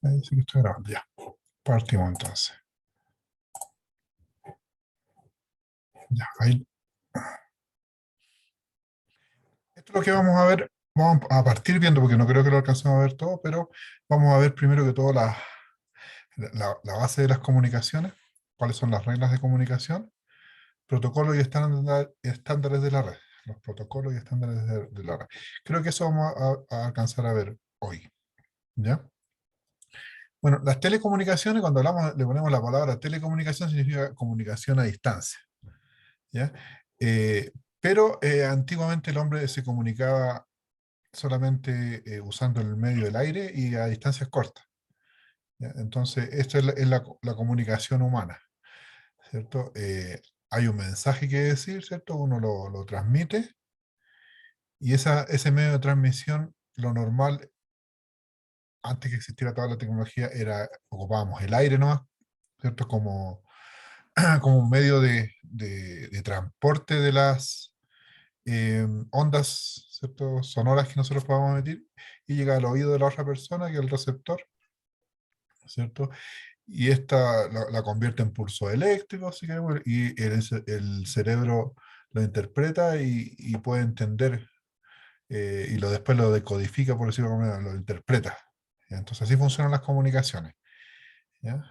Ahí sí que estoy grabando, ya. Partimos entonces. Ya, ahí. Esto es lo que vamos a ver. Vamos a partir viendo, porque no creo que lo alcancemos a ver todo, pero vamos a ver primero que todo la base de las comunicaciones, cuáles son las reglas de comunicación, protocolos y estándares de la red. Los protocolos y estándares de la red. Creo que eso vamos a alcanzar a ver hoy. ¿Ya? Bueno, las telecomunicaciones, cuando hablamos, le ponemos la palabra telecomunicación, significa comunicación a distancia. ¿Ya? Pero antiguamente el hombre se comunicaba solamente usando el medio del aire y a distancias cortas. ¿Ya? Entonces, esto es la comunicación humana, ¿cierto? Hay un mensaje que decir, ¿cierto? Uno lo transmite y ese medio de transmisión, lo normal, antes que existiera toda la tecnología, ocupábamos el aire nomás, ¿cierto? Como un medio de transporte de las ondas, ¿cierto? Sonoras que nosotros podamos emitir y llega al oído de la otra persona, que es el receptor, ¿cierto? Y esta la convierte en pulso eléctrico, si queremos, y el cerebro lo interpreta y puede entender, y después lo decodifica, por decirlo de alguna manera, lo interpreta. ¿Ya? Entonces así funcionan las comunicaciones. ¿Ya?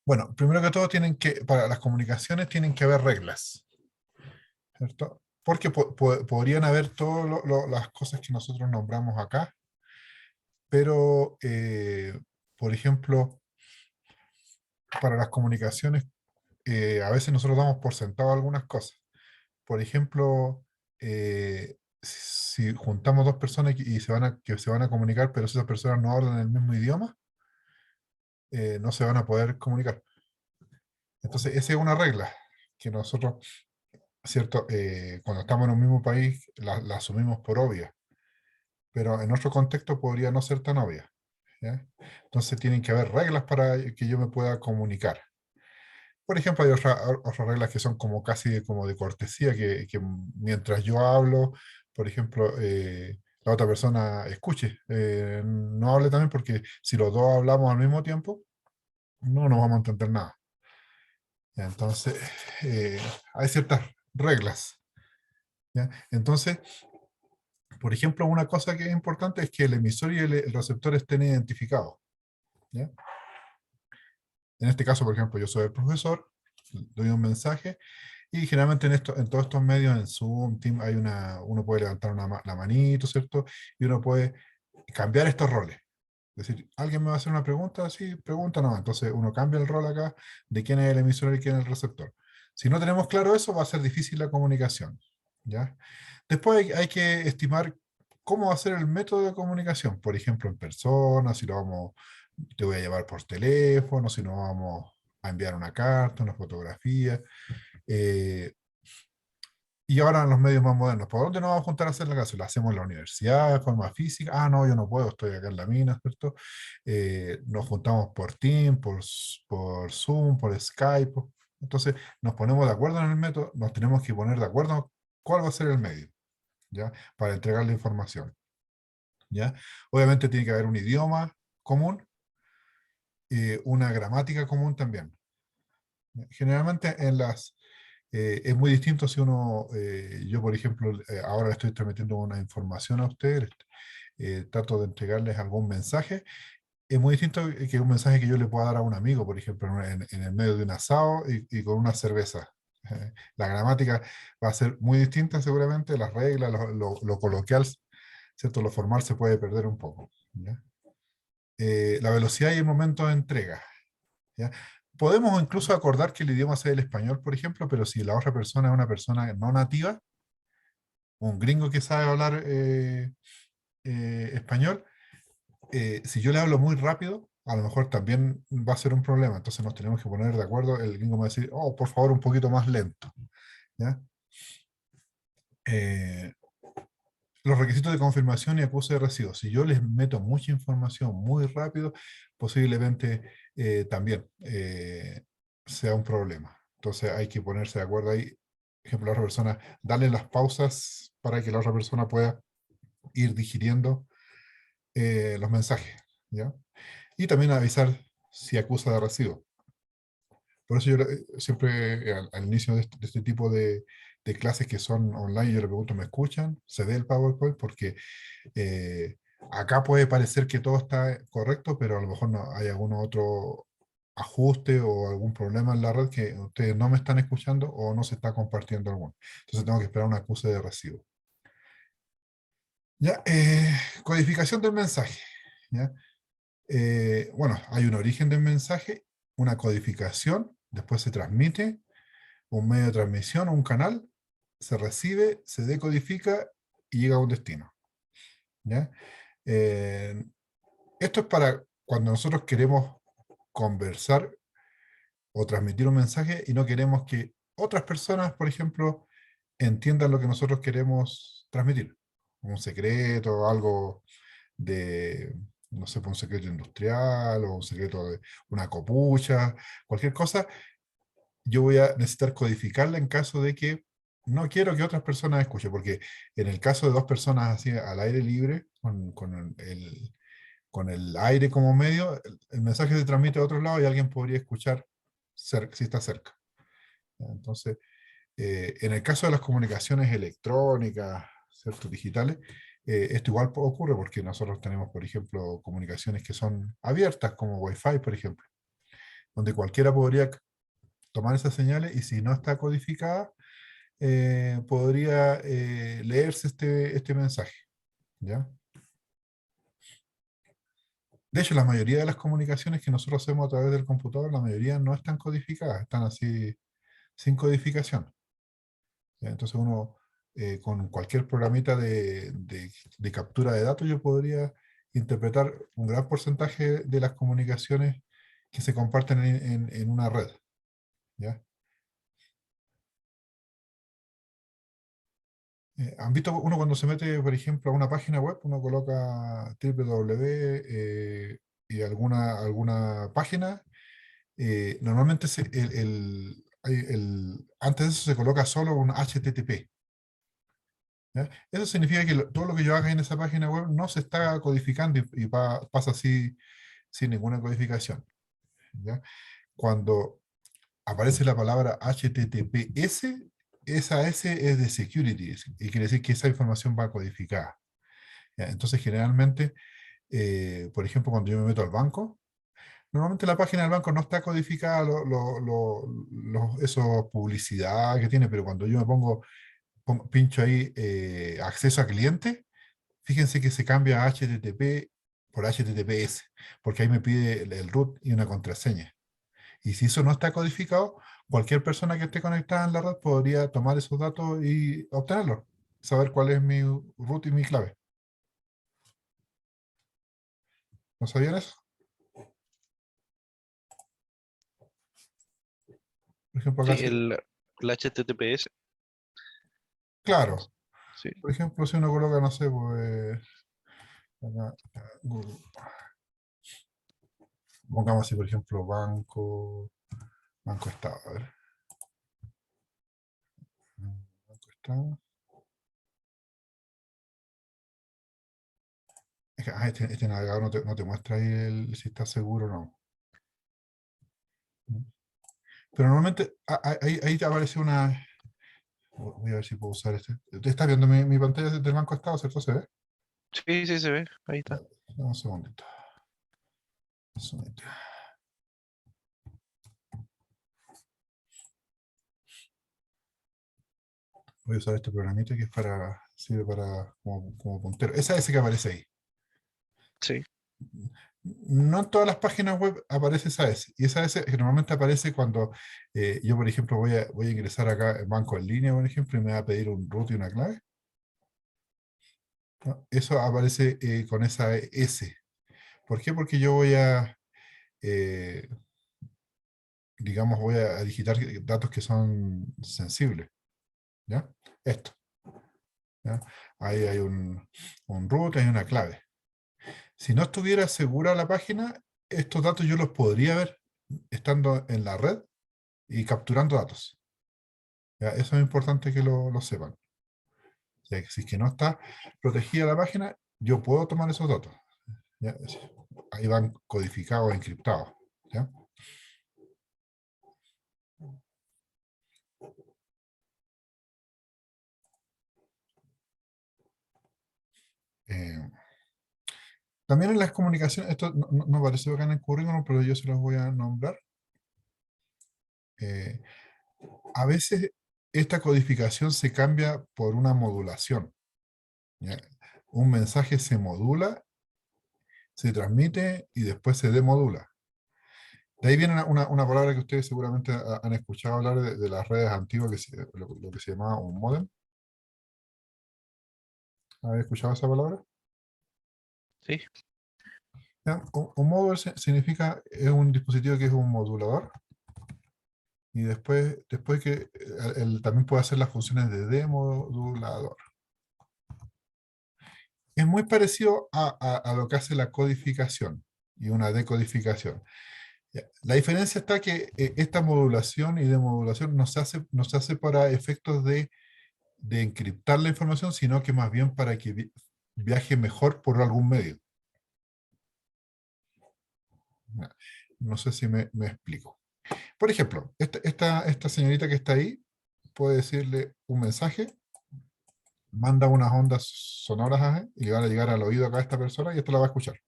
Bueno, primero que todo, para las comunicaciones tienen que haber reglas, ¿cierto? Porque podrían haber todas las cosas que nosotros nombramos acá, pero, por ejemplo, para las comunicaciones, a veces nosotros damos por sentado algunas cosas. Por ejemplo, si juntamos dos personas que se van a comunicar, pero si esas personas no hablan el mismo idioma, no se van a poder comunicar. Entonces, esa es una regla que nosotros, ¿cierto? Cuando estamos en un mismo país, la asumimos por obvia, pero en otro contexto podría no ser tan obvia. ¿Ya? Entonces, tienen que haber reglas para que yo me pueda comunicar. Por ejemplo, hay otras reglas que son como casi como de cortesía, que mientras yo hablo, por ejemplo, la otra persona escuche, no hable también, porque si los dos hablamos al mismo tiempo, no nos vamos a entender nada. ¿Ya? Entonces, eh, hay ciertas reglas. ¿Ya? Entonces, por ejemplo, una cosa que es importante es que el emisor y el receptor estén identificados. ¿Ya? En este caso, por ejemplo, yo soy el profesor, doy un mensaje. Y generalmente en todos estos medios, en Zoom, Team, uno puede levantar la manito, ¿cierto? Y uno puede cambiar estos roles. Es decir, ¿alguien me va a hacer una pregunta? Sí, pregunta no. Entonces uno cambia el rol acá de quién es el emisor y quién es el receptor. Si no tenemos claro eso, va a ser difícil la comunicación. ¿Ya? Después hay que estimar cómo va a ser el método de comunicación. Por ejemplo, en persona, si te voy a llevar por teléfono, si nos vamos a enviar una carta, una fotografía. eh, y ahora en los medios más modernos, ¿por dónde nos vamos a juntar a hacer la clase? ¿La hacemos en la universidad de forma física? Ah, no, yo no puedo, estoy acá en la mina, ¿cierto? Nos juntamos por Teams, por Zoom, por Skype. Entonces, nos ponemos de acuerdo en el método, nos tenemos que poner de acuerdo cuál va a ser el medio, ¿ya? Para entregar la información, ¿ya? Obviamente tiene que haber un idioma común, una gramática común también. Generalmente es muy distinto si yo por ejemplo, ahora estoy transmitiendo una información a ustedes, trato de entregarles algún mensaje. Es muy distinto que un mensaje que yo le pueda dar a un amigo, por ejemplo, en el medio de un asado y con una cerveza. La gramática va a ser muy distinta seguramente, las reglas, lo coloquial, ¿cierto? Lo formal se puede perder un poco. ¿Ya? La velocidad y el momento de entrega. ¿Ya? Podemos incluso acordar que el idioma sea el español, por ejemplo, pero si la otra persona es una persona no nativa, un gringo que sabe hablar español, si yo le hablo muy rápido, a lo mejor también va a ser un problema. Entonces nos tenemos que poner de acuerdo. El gringo me va a decir, oh, por favor, un poquito más lento. ¿Ya? Eh, los requisitos de confirmación y acuse de recibo. Si yo les meto mucha información muy rápido, posiblemente también sea un problema. Entonces hay que ponerse de acuerdo ahí. Por ejemplo, la otra persona, darle las pausas para que la otra persona pueda ir digiriendo los mensajes, ¿ya? Y también avisar si acusa de recibo. Por eso yo siempre al inicio de este tipo de clases que son online, yo le pregunto, ¿me escuchan? ¿Se ve el PowerPoint? Porque eh, acá puede parecer que todo está correcto, pero a lo mejor no, hay algún otro ajuste o algún problema en la red que ustedes no me están escuchando o no se está compartiendo alguno. Entonces tengo que esperar un acuse de recibo. Ya, codificación del mensaje. ¿Ya? Bueno, hay un origen del mensaje, una codificación, después se transmite, un medio de transmisión, un canal, se recibe, se decodifica y llega a un destino. ¿Ya? Eh, Esto es para cuando nosotros queremos conversar o transmitir un mensaje y no queremos que otras personas, por ejemplo, entiendan lo que nosotros queremos transmitir. Un secreto, algo de, no sé, pues, un secreto industrial o un secreto de una copucha, cualquier cosa, yo voy a necesitar codificarla en caso de que no quiero que otras personas escuchen, porque en el caso de dos personas así al aire libre, con el aire como medio, el mensaje se transmite a otro lado y alguien podría escuchar si está cerca. Entonces, en el caso de las comunicaciones electrónicas, ¿cierto? Digitales, esto igual ocurre porque nosotros tenemos, por ejemplo, comunicaciones que son abiertas, como Wi-Fi, por ejemplo, donde cualquiera podría tomar esas señales y si no está codificada, podría leerse este mensaje, ¿ya? De hecho, la mayoría de las comunicaciones que nosotros hacemos a través del computador, la mayoría no están codificadas, están así sin codificación. ¿Ya? Entonces uno, con cualquier programita de captura de datos, yo podría interpretar un gran porcentaje de las comunicaciones que se comparten en una red. ¿Ya? ¿Han visto uno cuando se mete, por ejemplo, a una página web, uno coloca www y alguna página? Normalmente antes de eso se coloca solo un HTTP. ¿Ya? Eso significa que todo lo que yo haga en esa página web no se está codificando y pasa así sin ninguna codificación. ¿Ya? Cuando aparece la palabra HTTPS, esa S es de security y quiere decir que esa información va codificada. ¿Ya? Entonces, generalmente, por ejemplo, cuando yo me meto al banco, normalmente la página del banco no está codificada, eso publicidad que tiene, pero cuando yo me pincho ahí acceso a cliente, fíjense que se cambia a HTTP por HTTPS, porque ahí me pide el root y una contraseña. Y si eso no está codificado, cualquier persona que esté conectada en la red podría tomar esos datos y obtenerlos, saber cuál es mi root y mi clave. ¿No sabían eso? Por ejemplo, acá Sí, sí. el HTTPS, Claro. sí. Por ejemplo, si uno coloca, no sé, pues, acá, Google. Pongamos así, por ejemplo, Banco Estado. A ver. Banco Estado. Este navegador no te muestra ahí si está seguro o no. Pero normalmente ahí te aparece una. Voy a ver si puedo usar este. Usted está viendo mi pantalla del Banco Estado, ¿cierto? ¿Se ve? Sí, sí se ve, ahí Ya, está. dame un segundito. Un segundito. Voy a usar este programita que es sirve como puntero. Esa S que aparece ahí. Sí, No en todas las páginas web aparece esa S. Y esa S que normalmente aparece cuando yo, por ejemplo, voy a ingresar acá en banco en línea, por ejemplo, y me va a pedir un root y una clave. ¿No? Eso aparece con esa S. ¿Por qué? Porque yo eh, digamos, voy a digitar datos que son sensibles. ¿Ya? Esto. ¿Ya? Ahí hay un root, hay una clave. Si no estuviera segura la página, estos datos yo los podría ver estando en la red y capturando datos. ¿Ya? Eso es importante que lo sepan. O sea, que si es que no está protegida la página, yo puedo tomar esos datos. ¿ya? Ahí van codificados, encriptados. ¿Ya? Eh, También en las comunicaciones, esto no aparece acá en el currículum, pero yo se los voy a nombrar. Eh, a veces esta codificación se cambia por una modulación. ¿Ya? Un mensaje se modula, se transmite y después se demodula. De ahí viene una palabra que ustedes seguramente han escuchado hablar de las redes antiguas, lo que se llamaba un módem. ¿Habéis escuchado esa palabra? Sí. ¿Ya? Un módem significa, es un dispositivo que es un modulador, y después que él también puede hacer las funciones de demodulador. Es muy parecido a lo que hace la codificación y una decodificación. Ya. La diferencia está que esta modulación y demodulación no se hace para efectos de encriptar la información, sino que más bien para que viaje mejor por algún medio. Ya. No sé si me explico. Por ejemplo, esta señorita que está ahí puede decirle un mensaje, manda unas ondas sonoras y le van a llegar al oído acá a esta persona y esto la va a escuchar.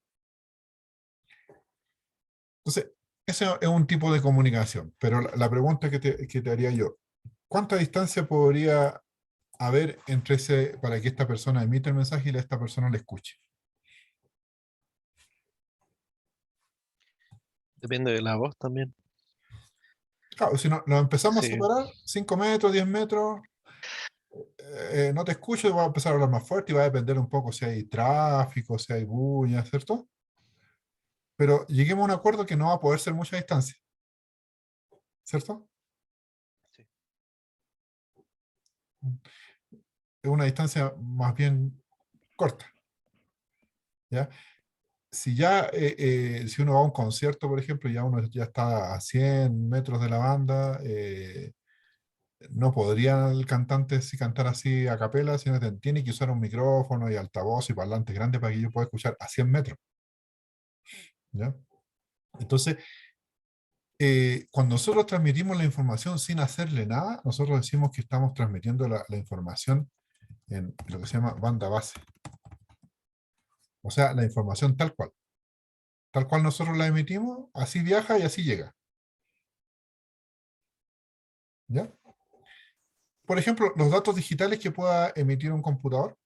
Entonces, ese es un tipo de comunicación, pero la pregunta que te haría yo, ¿cuánta distancia podría haber entre para que esta persona emita el mensaje y esta persona le escuche? Depende de la voz también. Claro, si nos empezamos a Sí. separar, 5 metros, 10 metros, no te escucho y va a empezar a hablar más fuerte y va a depender un poco si hay tráfico, si hay bulla, ¿cierto? Pero lleguemos a un acuerdo que no va a poder ser mucha distancia, ¿cierto? Sí. Es una distancia más bien corta, ¿ya? Si uno va a un concierto, por ejemplo, ya uno ya está a 100 metros de la banda, no podría el cantante si cantar así a capela, sino que tiene que usar un micrófono y altavoz y parlantes grandes para que yo pueda escuchar a 100 metros, ¿ya? Entonces, cuando nosotros transmitimos la información sin hacerle nada, nosotros decimos que estamos transmitiendo la información en lo que se llama banda base. O sea, la información tal cual. Tal cual nosotros la emitimos, así viaja y así llega. ¿Ya? Por ejemplo, los datos digitales que pueda emitir un computador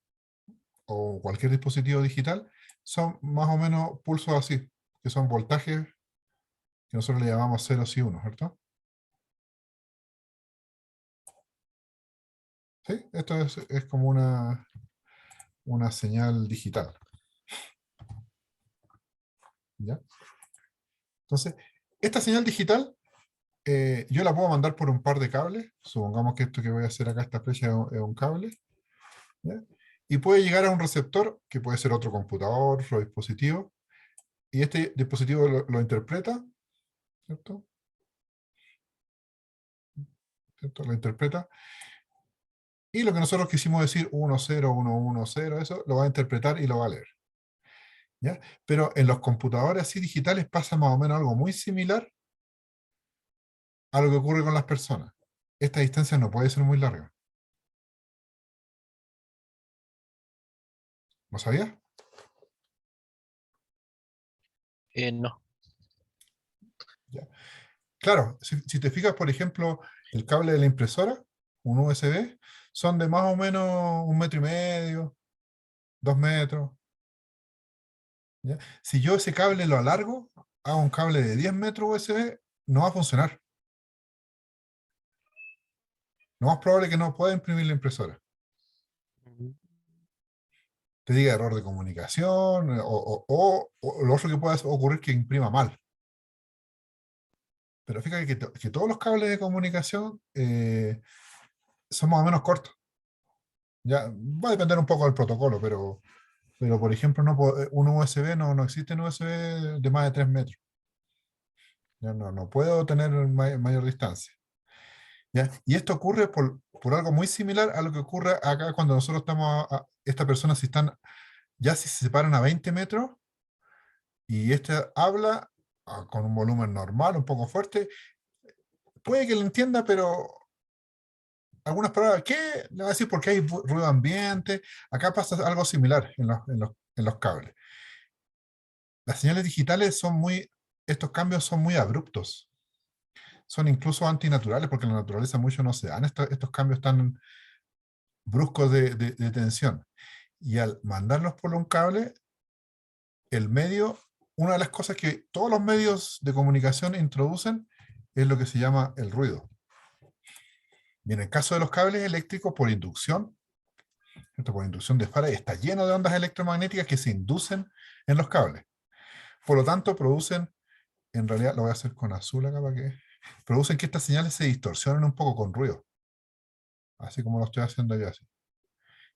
o cualquier dispositivo digital son más o menos pulsos así, que son voltajes que nosotros le llamamos ceros y unos, ¿cierto? ¿Sí? Esto es como una señal digital. ¿Ya? Entonces, esta señal digital yo la puedo mandar por un par de cables. Supongamos que esto que voy a hacer acá, esta flecha, es un cable. ¿Ya? Y puede llegar a un receptor, que puede ser otro computador, otro dispositivo, y este dispositivo lo interpreta, ¿cierto? ¿Cierto? Lo interpreta, y lo que nosotros quisimos decir 1, 0, 1, 1, 0, eso lo va a interpretar y lo va a leer. ¿Ya? Pero en los computadores así digitales pasa más o menos algo muy similar a lo que ocurre con las personas. Esta distancia no puede ser muy larga. ¿Lo sabías? No. Ya. Claro, si te fijas, por ejemplo, el cable de la impresora, un USB, son de más o menos 1,5 metros, 2 metros. ¿Ya? Si yo ese cable lo alargo, hago un cable de 10 metros USB, no va a funcionar. Lo más probable es que no pueda imprimir la impresora. Ujú. Te diga error de comunicación, o lo otro que pueda ocurrir que imprima mal. Pero fíjate que todos los cables de comunicación son más o menos cortos. Ya, va a depender un poco del protocolo, pero por ejemplo, un USB no existe en USB de más de 3 metros. Ya no puedo tener mayor distancia. ¿Ya? Y esto ocurre por algo muy similar a lo que ocurre acá cuando nosotros estamos, estas personas si están, ya si se separan a 20 metros, y este habla con un volumen normal, un poco fuerte, puede que lo entienda, pero algunas palabras, ¿qué? Le va a decir porque hay ruido ambiente. Acá pasa algo similar en los cables. Las señales digitales estos cambios son muy abruptos, son incluso antinaturales porque en la naturaleza mucho no se dan estos cambios tan bruscos de tensión. Y al mandarlos por un cable, el medio, una de las cosas que todos los medios de comunicación introducen es lo que se llama el ruido. Y en el caso de los cables eléctricos, por inducción, ¿cierto? Por inducción de Faraday, está lleno de ondas electromagnéticas que se inducen en los cables. Por lo tanto, en realidad lo voy a hacer con azul acá para que, producen que estas señales se distorsionen un poco con ruido, así como lo estoy haciendo yo así.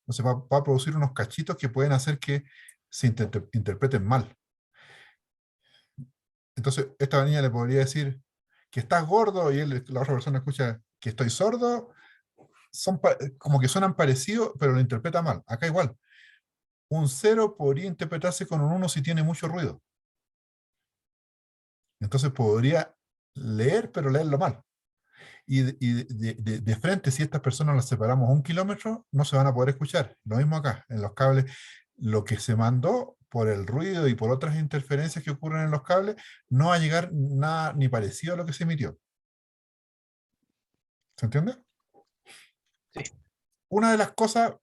Entonces va a producir unos cachitos que pueden hacer que se interpreten mal. Entonces, esta niña le podría decir que estás gordo y la otra persona escucha que estoy sordo, como que suenan parecidos, pero lo interpreta mal. Acá igual, un 0 podría interpretarse con un 1 si tiene mucho ruido. Entonces podría leer, pero leerlo mal. Y de frente, si estas personas las separamos 1 kilómetro, no se van a poder escuchar. Lo mismo acá, en los cables, lo que se mandó por el ruido y por otras interferencias que ocurren en los cables, no va a llegar nada ni parecido a lo que se emitió. ¿Se entiende? Sí. Una de las cosas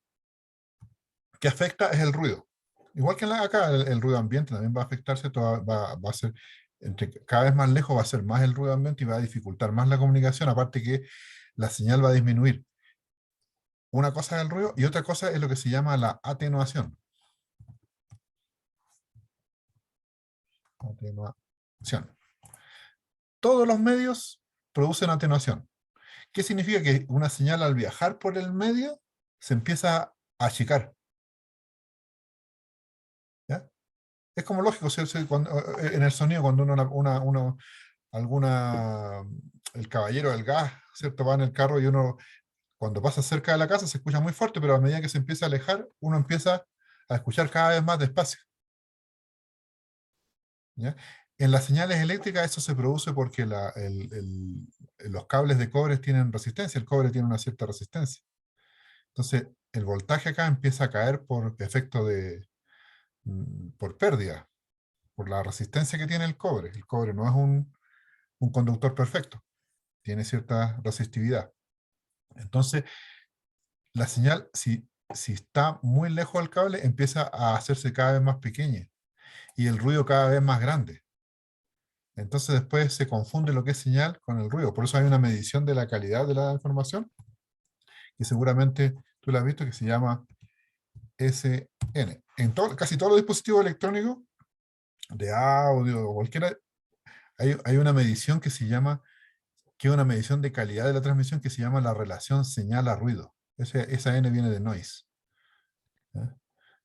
que afecta es el ruido. Igual que acá, el ruido ambiente también va a afectarse, va a ser, cada vez más lejos va a ser más el ruido ambiente y va a dificultar más la comunicación, aparte que la señal va a disminuir. Una cosa es el ruido y otra cosa es lo que se llama la atenuación. Atenuación. Todos los medios producen atenuación. ¿Qué significa? Que una señal al viajar por el medio se empieza a achicar. ¿Ya? Es como lógico, en el sonido, cuando el caballero del gas, ¿cierto? Va en el carro y uno, cuando pasa cerca de la casa, se escucha muy fuerte, pero a medida que se empieza a alejar, uno empieza a escuchar cada vez más despacio. ¿Ya? En las señales eléctricas eso se produce porque los cables de cobre tienen resistencia, el cobre tiene una cierta resistencia. Entonces, el voltaje acá empieza a caer por efecto por pérdida, por la resistencia que tiene el cobre. El cobre no es un conductor perfecto, tiene cierta resistividad. Entonces, la señal, si está muy lejos del cable, empieza a hacerse cada vez más pequeña y el ruido cada vez más grande. Entonces después se confunde lo que es señal con el ruido. Por eso hay una medición de la calidad de la información, que seguramente tú la has visto, que se llama SN. Casi todos los dispositivos electrónicos, de audio o cualquiera, hay una medición que es una medición de calidad de la transmisión que se llama la relación señal a ruido. Esa N viene de noise, ¿ya?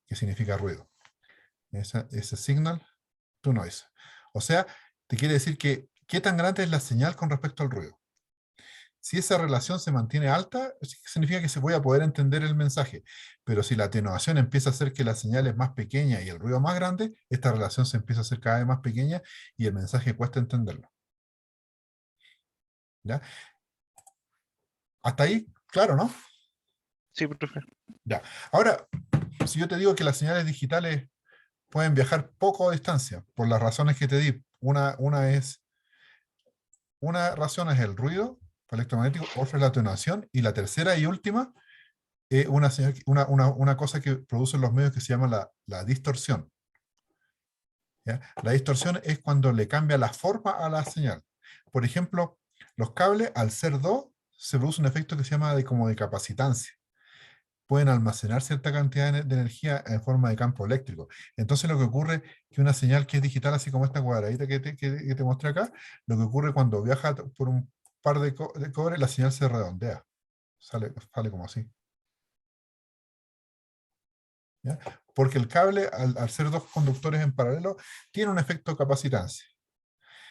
Que significa ruido. Ese signal to noise. O sea, te quiere decir que qué tan grande es la señal con respecto al ruido. Si esa relación se mantiene alta, significa que se voy a poder entender el mensaje. Pero si la atenuación empieza a hacer que la señal es más pequeña y el ruido más grande, esta relación se empieza a hacer cada vez más pequeña y el mensaje cuesta entenderlo. ¿Ya? Hasta ahí, claro, ¿no? Sí, profe. Ya. Ahora, si yo te digo que las señales digitales pueden viajar poco a distancia, por las razones que te di, una razón es el ruido electromagnético, otra es la atenuación, y la tercera y última es una cosa que producen los medios que se llama la distorsión. ¿Ya? La distorsión es cuando le cambia la forma a la señal. Por ejemplo, los cables, al ser dos, se produce un efecto que se llama como de capacitancia. Pueden almacenar cierta cantidad de energía en forma de campo eléctrico. Entonces lo que ocurre es que una señal que es digital, así como esta cuadradita que te mostré acá, lo que ocurre cuando viaja por un par de cobre, la señal se redondea. Sale como así. ¿Ya? Porque el cable, al ser dos conductores en paralelo, tiene un efecto capacitancia.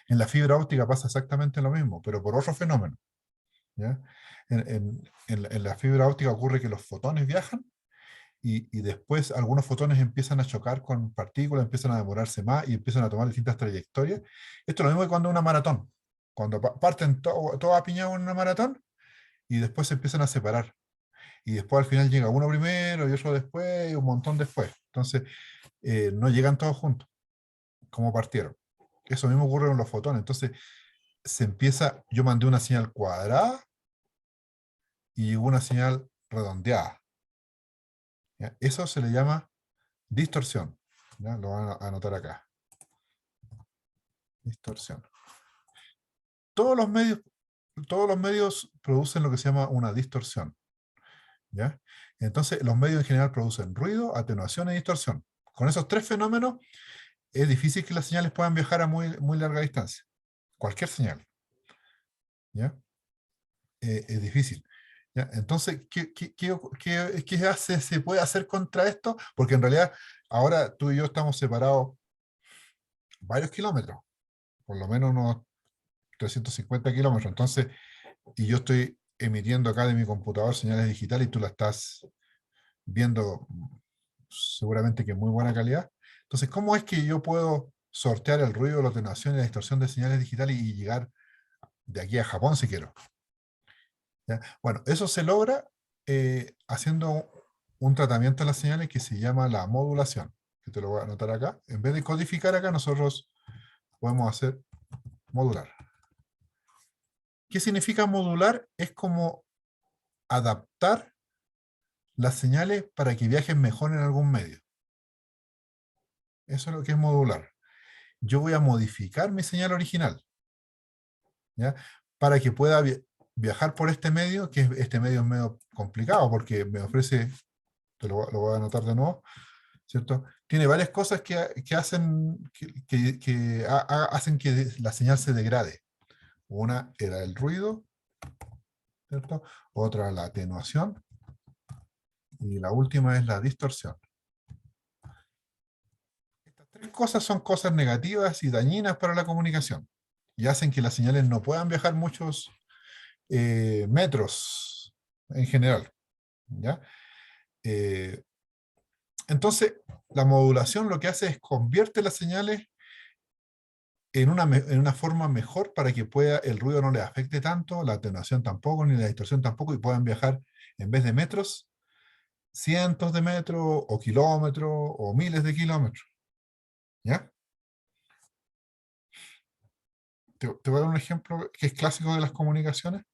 En la fibra óptica pasa exactamente lo mismo, pero por otro fenómeno. ¿Ya? En la fibra óptica ocurre que los fotones viajan y después algunos fotones empiezan a chocar con partículas, empiezan a demorarse más y empiezan a tomar distintas trayectorias. Esto es lo mismo que cuando una maratón. Cuando parten todos apiñados en una maratón y después se empiezan a separar. Y después al final llega uno primero y otro después y un montón después. Entonces, no llegan todos juntos, como partieron. Eso mismo ocurre con los fotones. Entonces, yo mandé una señal cuadrada y llegó una señal redondeada. ¿Ya? Eso se le llama distorsión. ¿Ya? Lo van a anotar acá. Distorsión. Todos los medios, todos los medios producen lo que se llama una distorsión. ¿Ya? Entonces, los medios en general producen ruido, atenuación y distorsión. Con esos tres fenómenos, es difícil que las señales puedan viajar a muy larga distancia. Cualquier señal. ¿Ya? Es difícil. ¿Ya? Entonces, se puede hacer contra esto? Porque en realidad, ahora tú y yo estamos separados varios kilómetros, por lo menos unos 350 kilómetros. Entonces, y yo estoy emitiendo acá de mi computador señales digitales y tú la estás viendo seguramente que en muy buena calidad. Entonces, ¿cómo es que yo puedo sortear el ruido, la atenuación y la distorsión de señales digitales y llegar de aquí a Japón si quiero? ¿Ya? Bueno, eso se logra haciendo un tratamiento de las señales que se llama la modulación, que te lo voy a anotar acá. En vez de codificar acá, nosotros podemos hacer modular. ¿Qué significa modular? Es como adaptar las señales para que viajen mejor en algún medio. Eso es lo que es modular. Yo voy a modificar mi señal original, ¿ya? Para que pueda viajar por este medio, que este medio es medio complicado porque me ofrece, lo voy a anotar de nuevo, ¿cierto? Tiene varias cosas que hacen hacen que la señal se degrade. Una era el ruido, ¿cierto? Otra la atenuación y la última es la distorsión. Estas tres cosas son cosas negativas y dañinas para la comunicación y hacen que las señales no puedan viajar muchos metros en general, ¿ya? Eh, entonces, la modulación lo que hace es convierte las señales en una forma mejor para que el ruido no les afecte tanto, la atenuación tampoco, ni la distorsión tampoco, y puedan viajar en vez de metros, cientos de metros, o kilómetros, o miles de kilómetros. ¿Ya? Te voy a dar un ejemplo que es clásico de las comunicaciones.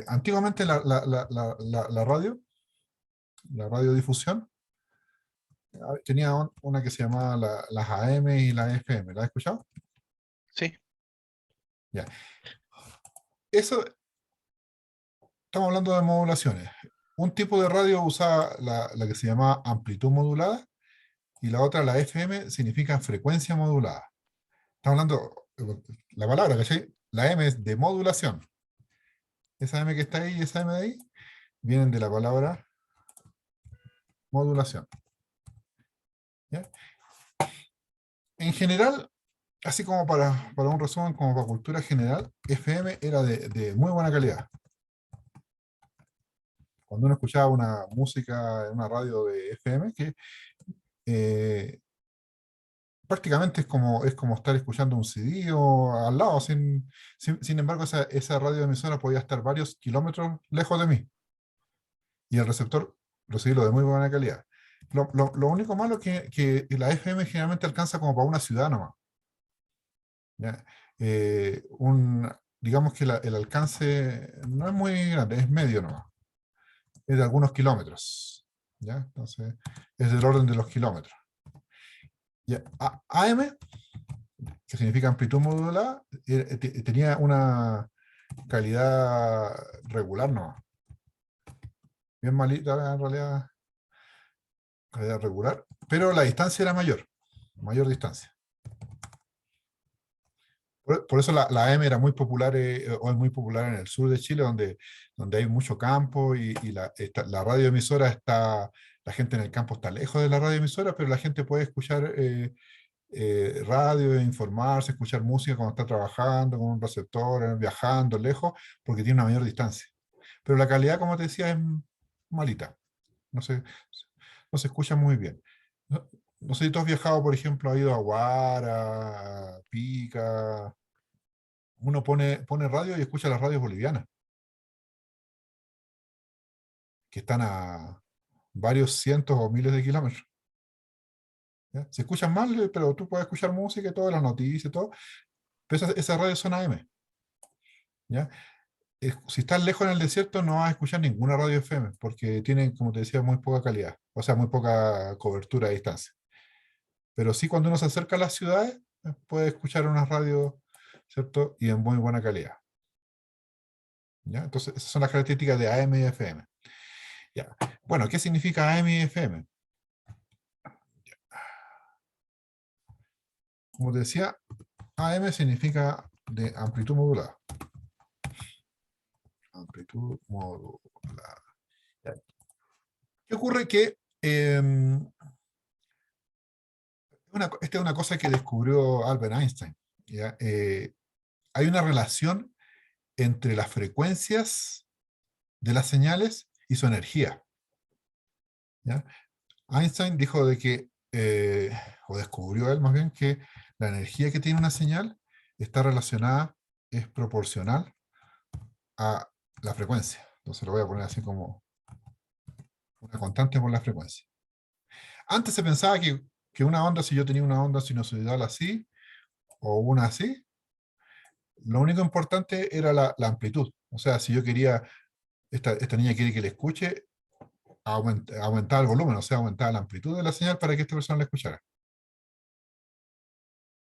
Antiguamente la radiodifusión, tenía una que se llamaba las AM y las FM. ¿La has escuchado? Sí, Ya. Eso, estamos hablando de modulaciones. Un tipo de radio usaba la que se llamaba amplitud modulada y la otra, la FM, significa frecuencia modulada. Estamos hablando, la palabra, ¿cachai? La M es de modulación. Esa M que está ahí y esa M de ahí vienen de la palabra modulación. ¿Ya? En general, así como para un resumen, como para cultura general, FM era de muy buena calidad. Cuando uno escuchaba una música en una radio de FM, que eh, prácticamente es como estar escuchando un CD o al lado. Sin embargo, esa radioemisora podía estar varios kilómetros lejos de mí y el receptor recibirlo de muy buena calidad. Lo único malo es que la FM generalmente alcanza como para una ciudad nomás. ¿Ya? Digamos que el alcance no es muy grande, es medio nomás. Es de algunos kilómetros. ¿Ya? Entonces, es del orden de los kilómetros. Ya, AM, que significa amplitud modulada, tenía una calidad regular, ¿no? Bien malita en realidad, calidad regular, pero la distancia era mayor distancia. Por eso la AM era muy popular, o es muy popular en el sur de Chile, donde hay mucho campo y la radioemisora está, la gente en el campo está lejos de la radioemisora, pero la gente puede escuchar radio, informarse, escuchar música cuando está trabajando con un receptor, viajando lejos, porque tiene una mayor distancia. pero la calidad, como te decía, es malita. No se, no se escucha muy bien. No, no sé si tú has viajado, por ejemplo, has ido a Guara, a Pica. Uno pone radio y escucha las radios bolivianas, que están a varios cientos o miles de kilómetros. ¿Ya? Se escuchan mal, pero tú puedes escuchar música y todas las noticias y todo. Pero esas radios son AM. ¿Ya? Si estás lejos en el desierto, no vas a escuchar ninguna radio FM, porque tienen, como te decía, muy poca calidad, o sea, muy poca cobertura a distancia. Pero sí, cuando uno se acerca a las ciudades, puede escuchar unas radios, ¿cierto? Y en muy buena calidad. ¿Ya? Entonces, esas son las características de AM y FM. ¿Ya? Bueno, ¿qué significa AM y FM? Como te decía, AM significa de amplitud modulada. Amplitud modulada. ¿Ya? ¿Qué ocurre? Que esta es una cosa que descubrió Albert Einstein. ¿Ya? Hay una relación entre las frecuencias de las señales y su energía. ¿Ya? Einstein dijo de que, o descubrió él más bien, que la energía que tiene una señal está relacionada, es proporcional a la frecuencia. Entonces lo voy a poner así como una constante por la frecuencia. Antes se pensaba que una onda, si yo tenía una onda sinusoidal así, o una así, lo único importante era la amplitud. O sea, si yo quería, esta niña quiere que le escuche, aumentar el volumen, o sea, aumentar la amplitud de la señal para que esta persona la escuchara.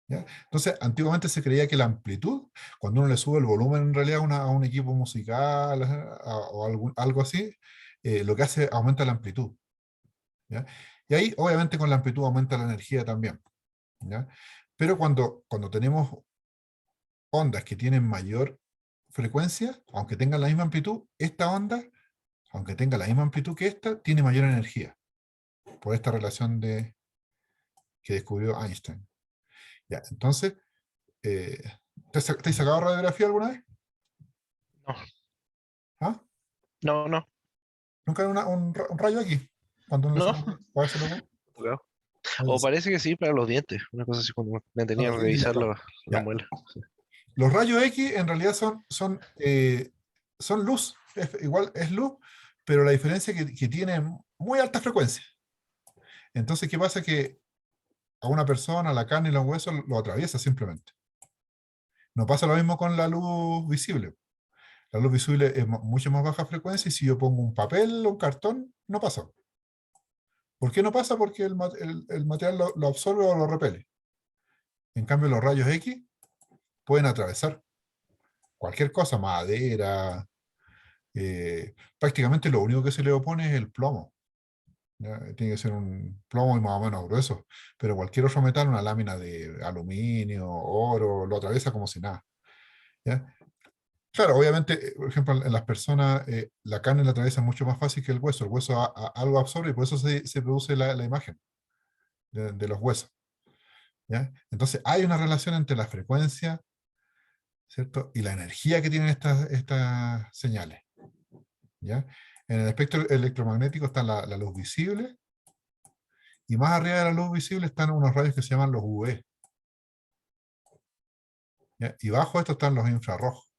¿Ya? Entonces, antiguamente se creía que la amplitud, cuando uno le sube el volumen en realidad a un equipo musical o algo así, lo que hace aumenta la amplitud. ¿Ya? Y ahí, obviamente, con la amplitud aumenta la energía también. ¿Ya? Pero cuando tenemos ondas que tienen mayor frecuencia, aunque tengan la misma amplitud, esta onda, aunque tenga la misma amplitud que esta, tiene mayor energía, por esta relación que descubrió Einstein. ¿Ya? Entonces, eh, ¿te has sacado radiografía alguna vez? No, ¿Ah? no, ¿Nunca un rayo aquí? Cuando uno le no. saca a veces Tocado. O parece que sí para los dientes. Una cosa así cuando me a tenían los que dientes ya, revisar claro. la Ya. muela. Sí. Los rayos X en realidad son luz, igual es luz, pero la diferencia es que tienen muy alta frecuencia. Entonces, ¿qué pasa? Que a una persona, la carne y los huesos lo atraviesa simplemente. No pasa lo mismo con la luz visible. La luz visible es mucho más baja frecuencia y si yo pongo un papel o un cartón, no pasa. ¿Por qué no pasa? Porque el material lo absorbe o lo repele. En cambio, los rayos X pueden atravesar cualquier cosa, madera, prácticamente lo único que se le opone es el plomo. ¿Ya? Tiene que ser un plomo y más o menos grueso, pero cualquier otro metal, una lámina de aluminio, oro, lo atraviesa como si nada. ¿Ya? Claro, obviamente, por ejemplo, en las personas, la carne la atraviesa mucho más fácil que el hueso. El hueso algo absorbe y por eso se produce la imagen de los huesos. ¿Ya? Entonces, hay una relación entre la frecuencia, ¿cierto? Y la energía que tienen estas señales. ¿Ya? En el espectro electromagnético está la luz visible y más arriba de la luz visible están unos rayos que se llaman los UV. ¿Ya? Y bajo esto están los infrarrojos.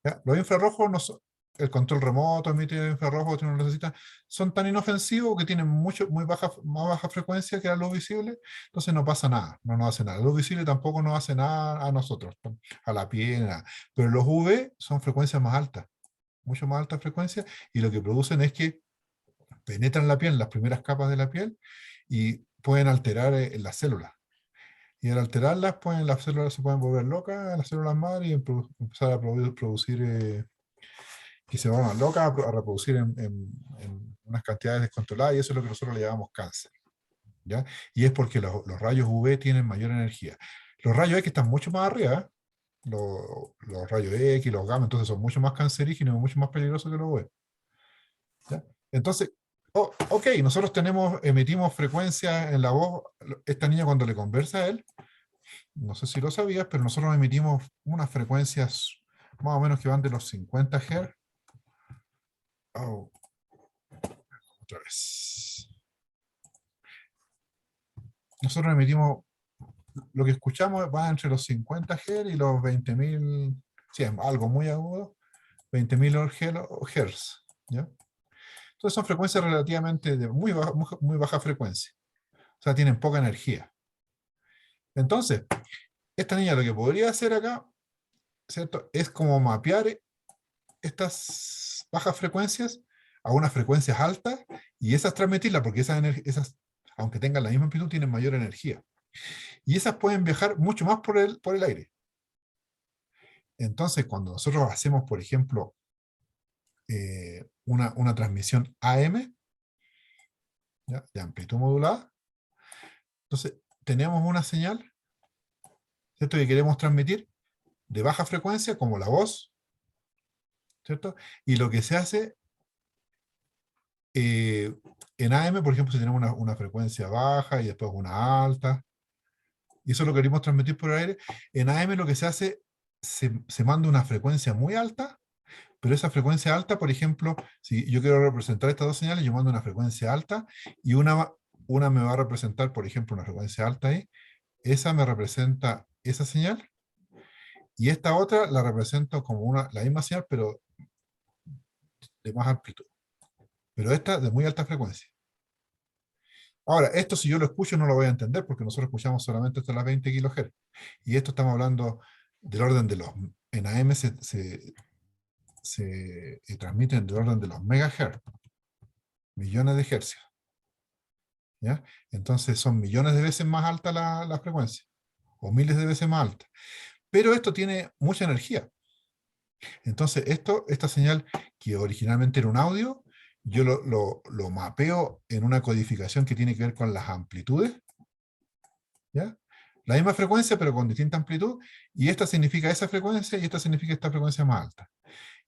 ¿Ya? Los infrarrojos no son, el control remoto emite infrarrojos, no necesitan, son tan inofensivos que tienen más baja frecuencia que la luz visible, entonces no pasa nada, no nos hace nada. La luz visible tampoco nos hace nada a nosotros, a la piel, nada. Pero los UV son frecuencias más altas, mucho más altas frecuencias, y lo que producen es que penetran la piel, las primeras capas de la piel, y pueden alterar las células. Y al alterarlas, pues, las células se pueden volver locas, las células madre, y empezar a producir, que se van locas, a reproducir en unas cantidades descontroladas, y eso es lo que nosotros le llamamos cáncer. ¿Ya? Y es porque los rayos UV tienen mayor energía. Los rayos X están mucho más arriba, ¿eh? Los rayos X, los gamma, entonces son mucho más cancerígenos, mucho más peligrosos que los UV. ¿Ya? Entonces, ok, nosotros emitimos frecuencias en la voz. Esta niña cuando le conversa a él, no sé si lo sabías, pero nosotros emitimos unas frecuencias más o menos que van de los 50 Hz Oh, otra vez. Nosotros emitimos, lo que escuchamos va entre los 50 Hz y los 20.000, sí, es algo muy agudo, 20.000 Hz, ¿ya? Entonces son frecuencias relativamente de muy baja frecuencia. O sea, tienen poca energía. Entonces, esta niña lo que podría hacer acá, ¿cierto? Es como mapear estas bajas frecuencias a unas frecuencias altas y esas transmitirlas, porque esas, aunque tengan la misma amplitud, tienen mayor energía. Y esas pueden viajar mucho más por el aire. Entonces, cuando nosotros hacemos, por ejemplo, una transmisión AM, ¿ya?, de amplitud modulada, entonces tenemos una señal, ¿cierto?, que queremos transmitir de baja frecuencia, como la voz, ¿cierto? Y lo que se hace en AM, por ejemplo, si tenemos una frecuencia baja y después una alta, y eso lo queremos transmitir por el aire, en AM lo que se hace, se manda una frecuencia muy alta, pero esa frecuencia alta, por ejemplo, si yo quiero representar estas dos señales, yo mando una frecuencia alta y una me va a representar, por ejemplo, una frecuencia alta ahí, esa me representa esa señal, y esta otra la represento como la misma señal, pero de más amplitud. Pero esta de muy alta frecuencia. Ahora, esto si yo lo escucho no lo voy a entender, porque nosotros escuchamos solamente hasta las 20 kHz. Y esto estamos hablando del orden de los... En AM se transmiten del orden de los megahertz, millones de hercios, ¿ya? Entonces son millones de veces más alta la frecuencia, o miles de veces más alta. Pero esto tiene mucha energía. Entonces esta señal, que originalmente era un audio, yo lo mapeo en una codificación que tiene que ver con las amplitudes, ¿ya? La misma frecuencia, pero con distinta amplitud, y esta significa esa frecuencia, y esta significa esta frecuencia más alta.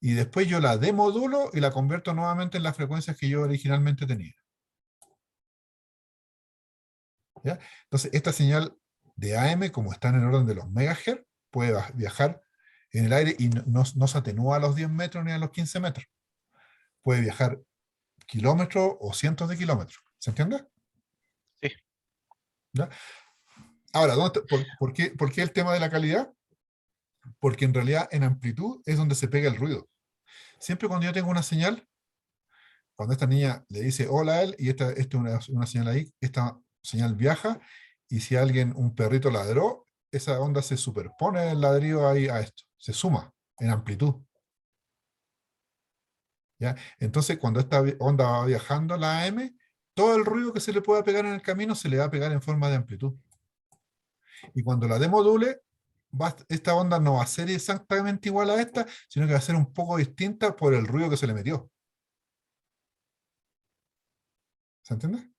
Y después yo la demodulo y la convierto nuevamente en las frecuencias que yo originalmente tenía, ¿ya? Entonces, esta señal de AM, como está en el orden de los megahertz, puede viajar en el aire y no se atenúa a los 10 metros ni a los 15 metros. Puede viajar kilómetros o cientos de kilómetros. ¿Se entiende? Sí. ¿Ya? Ahora, ¿por qué el tema de la calidad? Porque en realidad en amplitud es donde se pega el ruido. Siempre cuando yo tengo una señal, cuando esta niña le dice hola a él, y esta es una señal ahí, esta señal viaja, y si un perrito ladró, esa onda se superpone el ladrido ahí a esto, se suma en amplitud, ¿ya? Entonces, cuando esta onda va viajando, la AM, todo el ruido que se le pueda pegar en el camino se le va a pegar en forma de amplitud. Y cuando la demodule, esta onda no va a ser exactamente igual a esta, sino que va a ser un poco distinta por el ruido que se le metió. ¿Se entiende?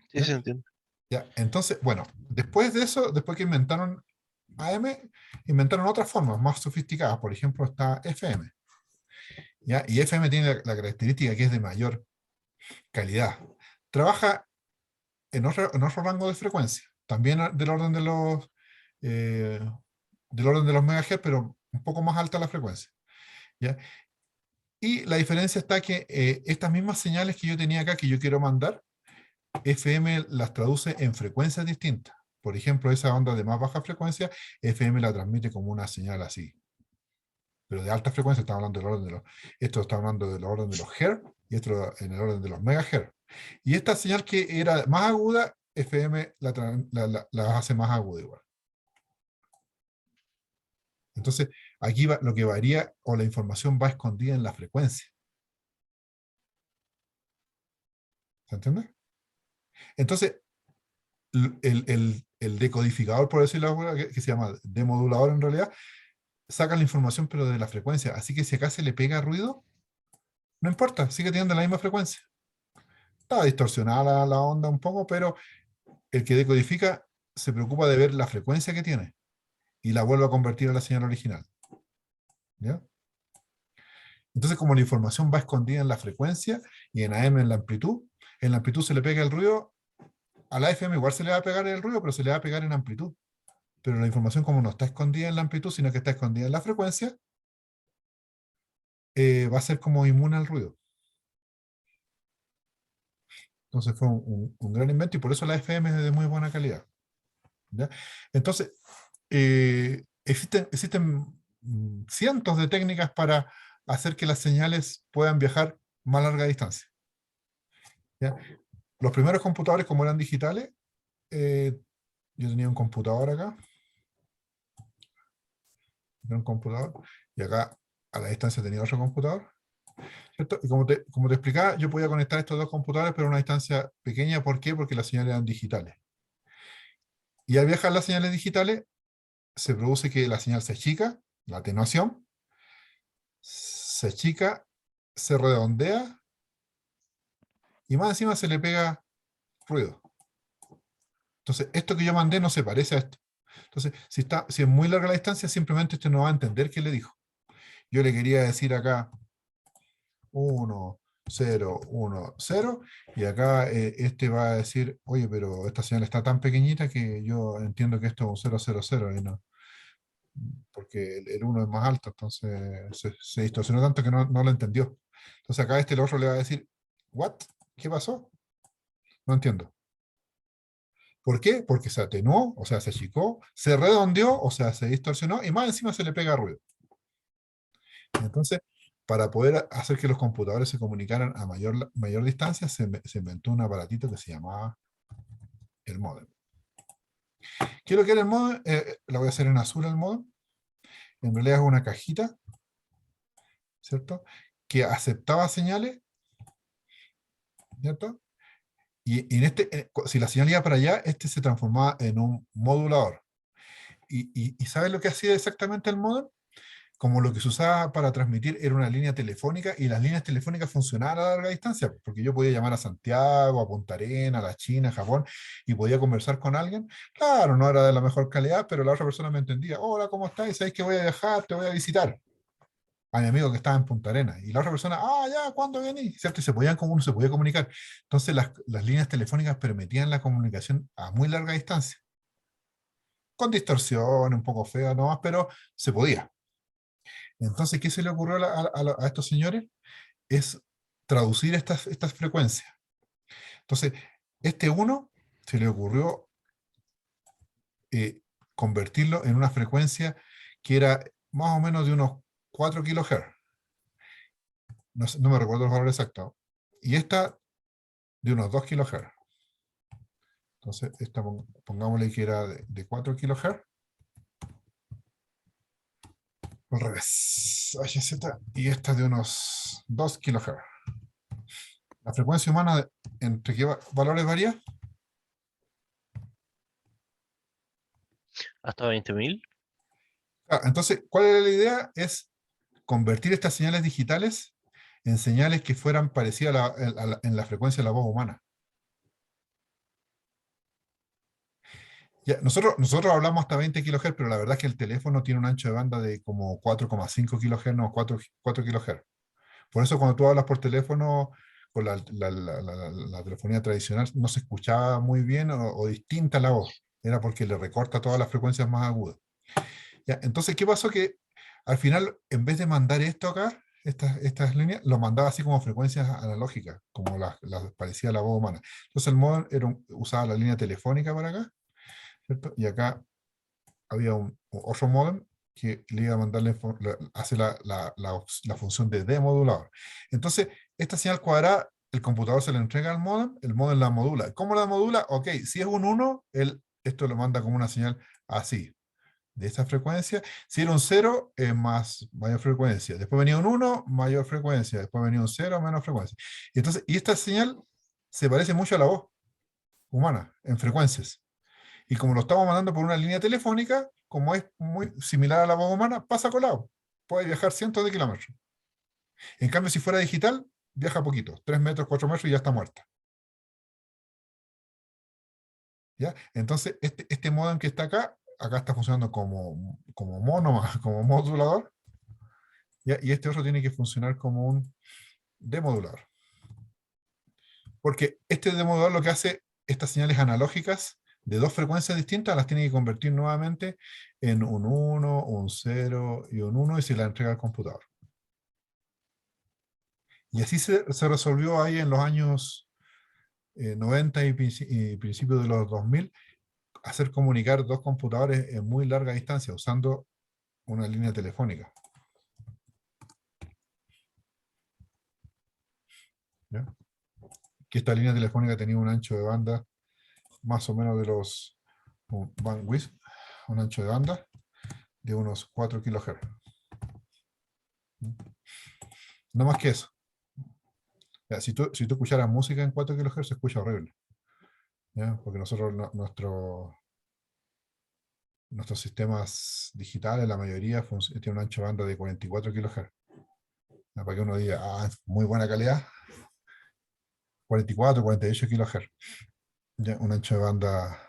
Sí, ¿Ya? se entiende. ¿Ya? Entonces, bueno, después de eso, después que inventaron AM, inventaron otras formas más sofisticadas. Por ejemplo, está FM, ¿ya? Y FM tiene la característica que es de mayor calidad. Trabaja en otro rango de frecuencia, también eh, del orden de los megahertz, pero un poco más alta la frecuencia, ¿ya? Y la diferencia está que estas mismas señales que yo tenía acá, que yo quiero mandar, FM las traduce en frecuencias distintas. Por ejemplo, esa onda de más baja frecuencia, FM la transmite como una señal así. Pero de alta frecuencia estamos hablando del orden esto está hablando del orden de los hertz, y esto en el orden de los megahertz. Y esta señal que era más aguda, FM la hace más aguda igual. Entonces, aquí lo que varía, o la información va escondida en la frecuencia. ¿Se entiende? Entonces, el decodificador, por decirlo ahora, que se llama demodulador en realidad, saca la información pero de la frecuencia. Así que si acá se le pega ruido, no importa, sigue teniendo la misma frecuencia. Está distorsionada la onda un poco, pero el que decodifica se preocupa de ver la frecuencia que tiene y la vuelve a convertir a la señal original, ¿ya? Entonces, como la información va escondida en la frecuencia y en AM en la amplitud se le pega el ruido, a la FM igual se le va a pegar el ruido, pero se le va a pegar en amplitud. Pero la información, como no está escondida en la amplitud, sino que está escondida en la frecuencia, va a ser como inmune al ruido. Entonces fue un gran invento y por eso la FM es de muy buena calidad. ¿Ya? Entonces, existen cientos de técnicas para hacer que las señales puedan viajar más larga distancia. ¿Ya? Los primeros computadores, como eran digitales, eh, yo tenía un computador acá, un computador, y acá a la distancia tenía otro computador, ¿cierto? Y como te explicaba, yo podía conectar estos dos computadores, pero a una distancia pequeña. ¿Por qué? Porque las señales eran digitales. Y al viajar las señales digitales, se produce que la señal se achica, la atenuación, se achica, se redondea, y más encima se le pega ruido. Entonces, esto que yo mandé no se parece a esto. Entonces, si es muy larga la distancia, simplemente este no va a entender qué le dijo. Yo le quería decir acá 1, 0, 1, 0, y acá este va a decir, oye, pero esta señal está tan pequeñita que yo entiendo que esto es un 0, 0, 0, y no, porque el 1 es más alto, entonces se distorsionó tanto que no lo entendió. Entonces acá el otro le va a decir, ¿what? ¿Qué pasó? No entiendo. ¿Por qué? Porque se atenuó, o sea, se achicó, se redondeó, o sea, se distorsionó, y más encima se le pega ruido. Entonces, para poder hacer que los computadores se comunicaran a mayor distancia, se inventó un aparatito que se llamaba el módem. ¿Qué es lo que era el módem? La voy a hacer en azul el módem. En realidad es una cajita, ¿cierto? Que aceptaba señales, ¿cierto? Y si la señal iba para allá, este se transformaba en un modulador. ¿Y sabes lo que hacía exactamente el módem? Como lo que se usaba para transmitir era una línea telefónica, y las líneas telefónicas funcionaban a larga distancia, porque yo podía llamar a Santiago, a Punta Arenas, a la China, a Japón, y podía conversar con alguien. Claro, no era de la mejor calidad, pero la otra persona me entendía. Hola, ¿cómo estás? ¿Sabes que voy a viajar? Te voy a visitar. A mi amigo que estaba en Punta Arenas. Y la otra persona, ya, ¿cuándo venís? ¿Cierto? Y uno se podía comunicar. Entonces las líneas telefónicas permitían la comunicación a muy larga distancia, con distorsión, un poco fea nomás, pero se podía. Entonces, ¿qué se le ocurrió a estos señores? Es traducir estas frecuencias. Entonces, este uno se le ocurrió eh, convertirlo en una frecuencia que era más o menos de unos 4 kilohertz. No me recuerdo el valor exacto. Y esta de unos 2 kilohertz. Entonces, esta pongámosle que era de 4 kilohertz. Al revés. HZ. Y esta de unos 2 kilohertz. La frecuencia humana, ¿entre qué valores varía? Hasta 20.000. Entonces, ¿cuál era la idea? Es convertir estas señales digitales en señales que fueran parecidas en la frecuencia de la voz humana. Ya, nosotros hablamos hasta 20 kHz, pero la verdad es que el teléfono tiene un ancho de banda de como 4,5 kHz, no, 4 kHz. Por eso cuando tú hablas por teléfono con la telefonía tradicional, no se escuchaba muy bien o distinta la voz. Era porque le recorta todas las frecuencias más agudas. Ya, entonces, ¿qué pasó? Que al final, en vez de mandar esto acá, estas líneas, lo mandaba así como frecuencias analógicas, como las parecía la voz humana. Entonces el módem usaba la línea telefónica para acá, ¿cierto? Y acá había otro módem que le iba a mandarle, hace la función de demodulador. Entonces, esta señal cuadrada, el computador se la entrega al módem, el módem la modula. ¿Cómo la modula? Ok, si es un 1, esto lo manda como una señal así, de esta frecuencia. Si era un 0, mayor frecuencia. Después venía un 1, mayor frecuencia. Después venía un 0, menor frecuencia. Y esta señal se parece mucho a la voz humana en frecuencias. Y como lo estamos mandando por una línea telefónica, como es muy similar a la voz humana, pasa colado. Puede viajar cientos de kilómetros. En cambio, si fuera digital, viaja poquito, 3 metros, 4 metros y ya está muerta. ¿Ya? Entonces, este modem que está acá está funcionando como mono, como modulador. ¿Ya? Y este otro tiene que funcionar como un demodulador. Porque este demodulador lo que hace, estas señales analógicas de dos frecuencias distintas, las tiene que convertir nuevamente en un 1, un 0 y un 1, y se la entrega al computador. Y así se resolvió ahí en los años 90 y principios de los 2000, hacer comunicar dos computadores en muy larga distancia usando una línea telefónica. ¿Ya? Que esta línea telefónica tenía un ancho de banda más o menos de los bandwidth, un ancho de banda de unos 4 kHz. No más que eso. Ya, si tú escucharas música en 4 kHz se escucha horrible. ¿Ya? Porque nosotros, nuestros sistemas digitales, la mayoría tienen un ancho de banda de 44 kHz. ¿Ya? Para que uno diga, muy buena calidad, 44, 48 kHz. ¿Ya? Un ancho de banda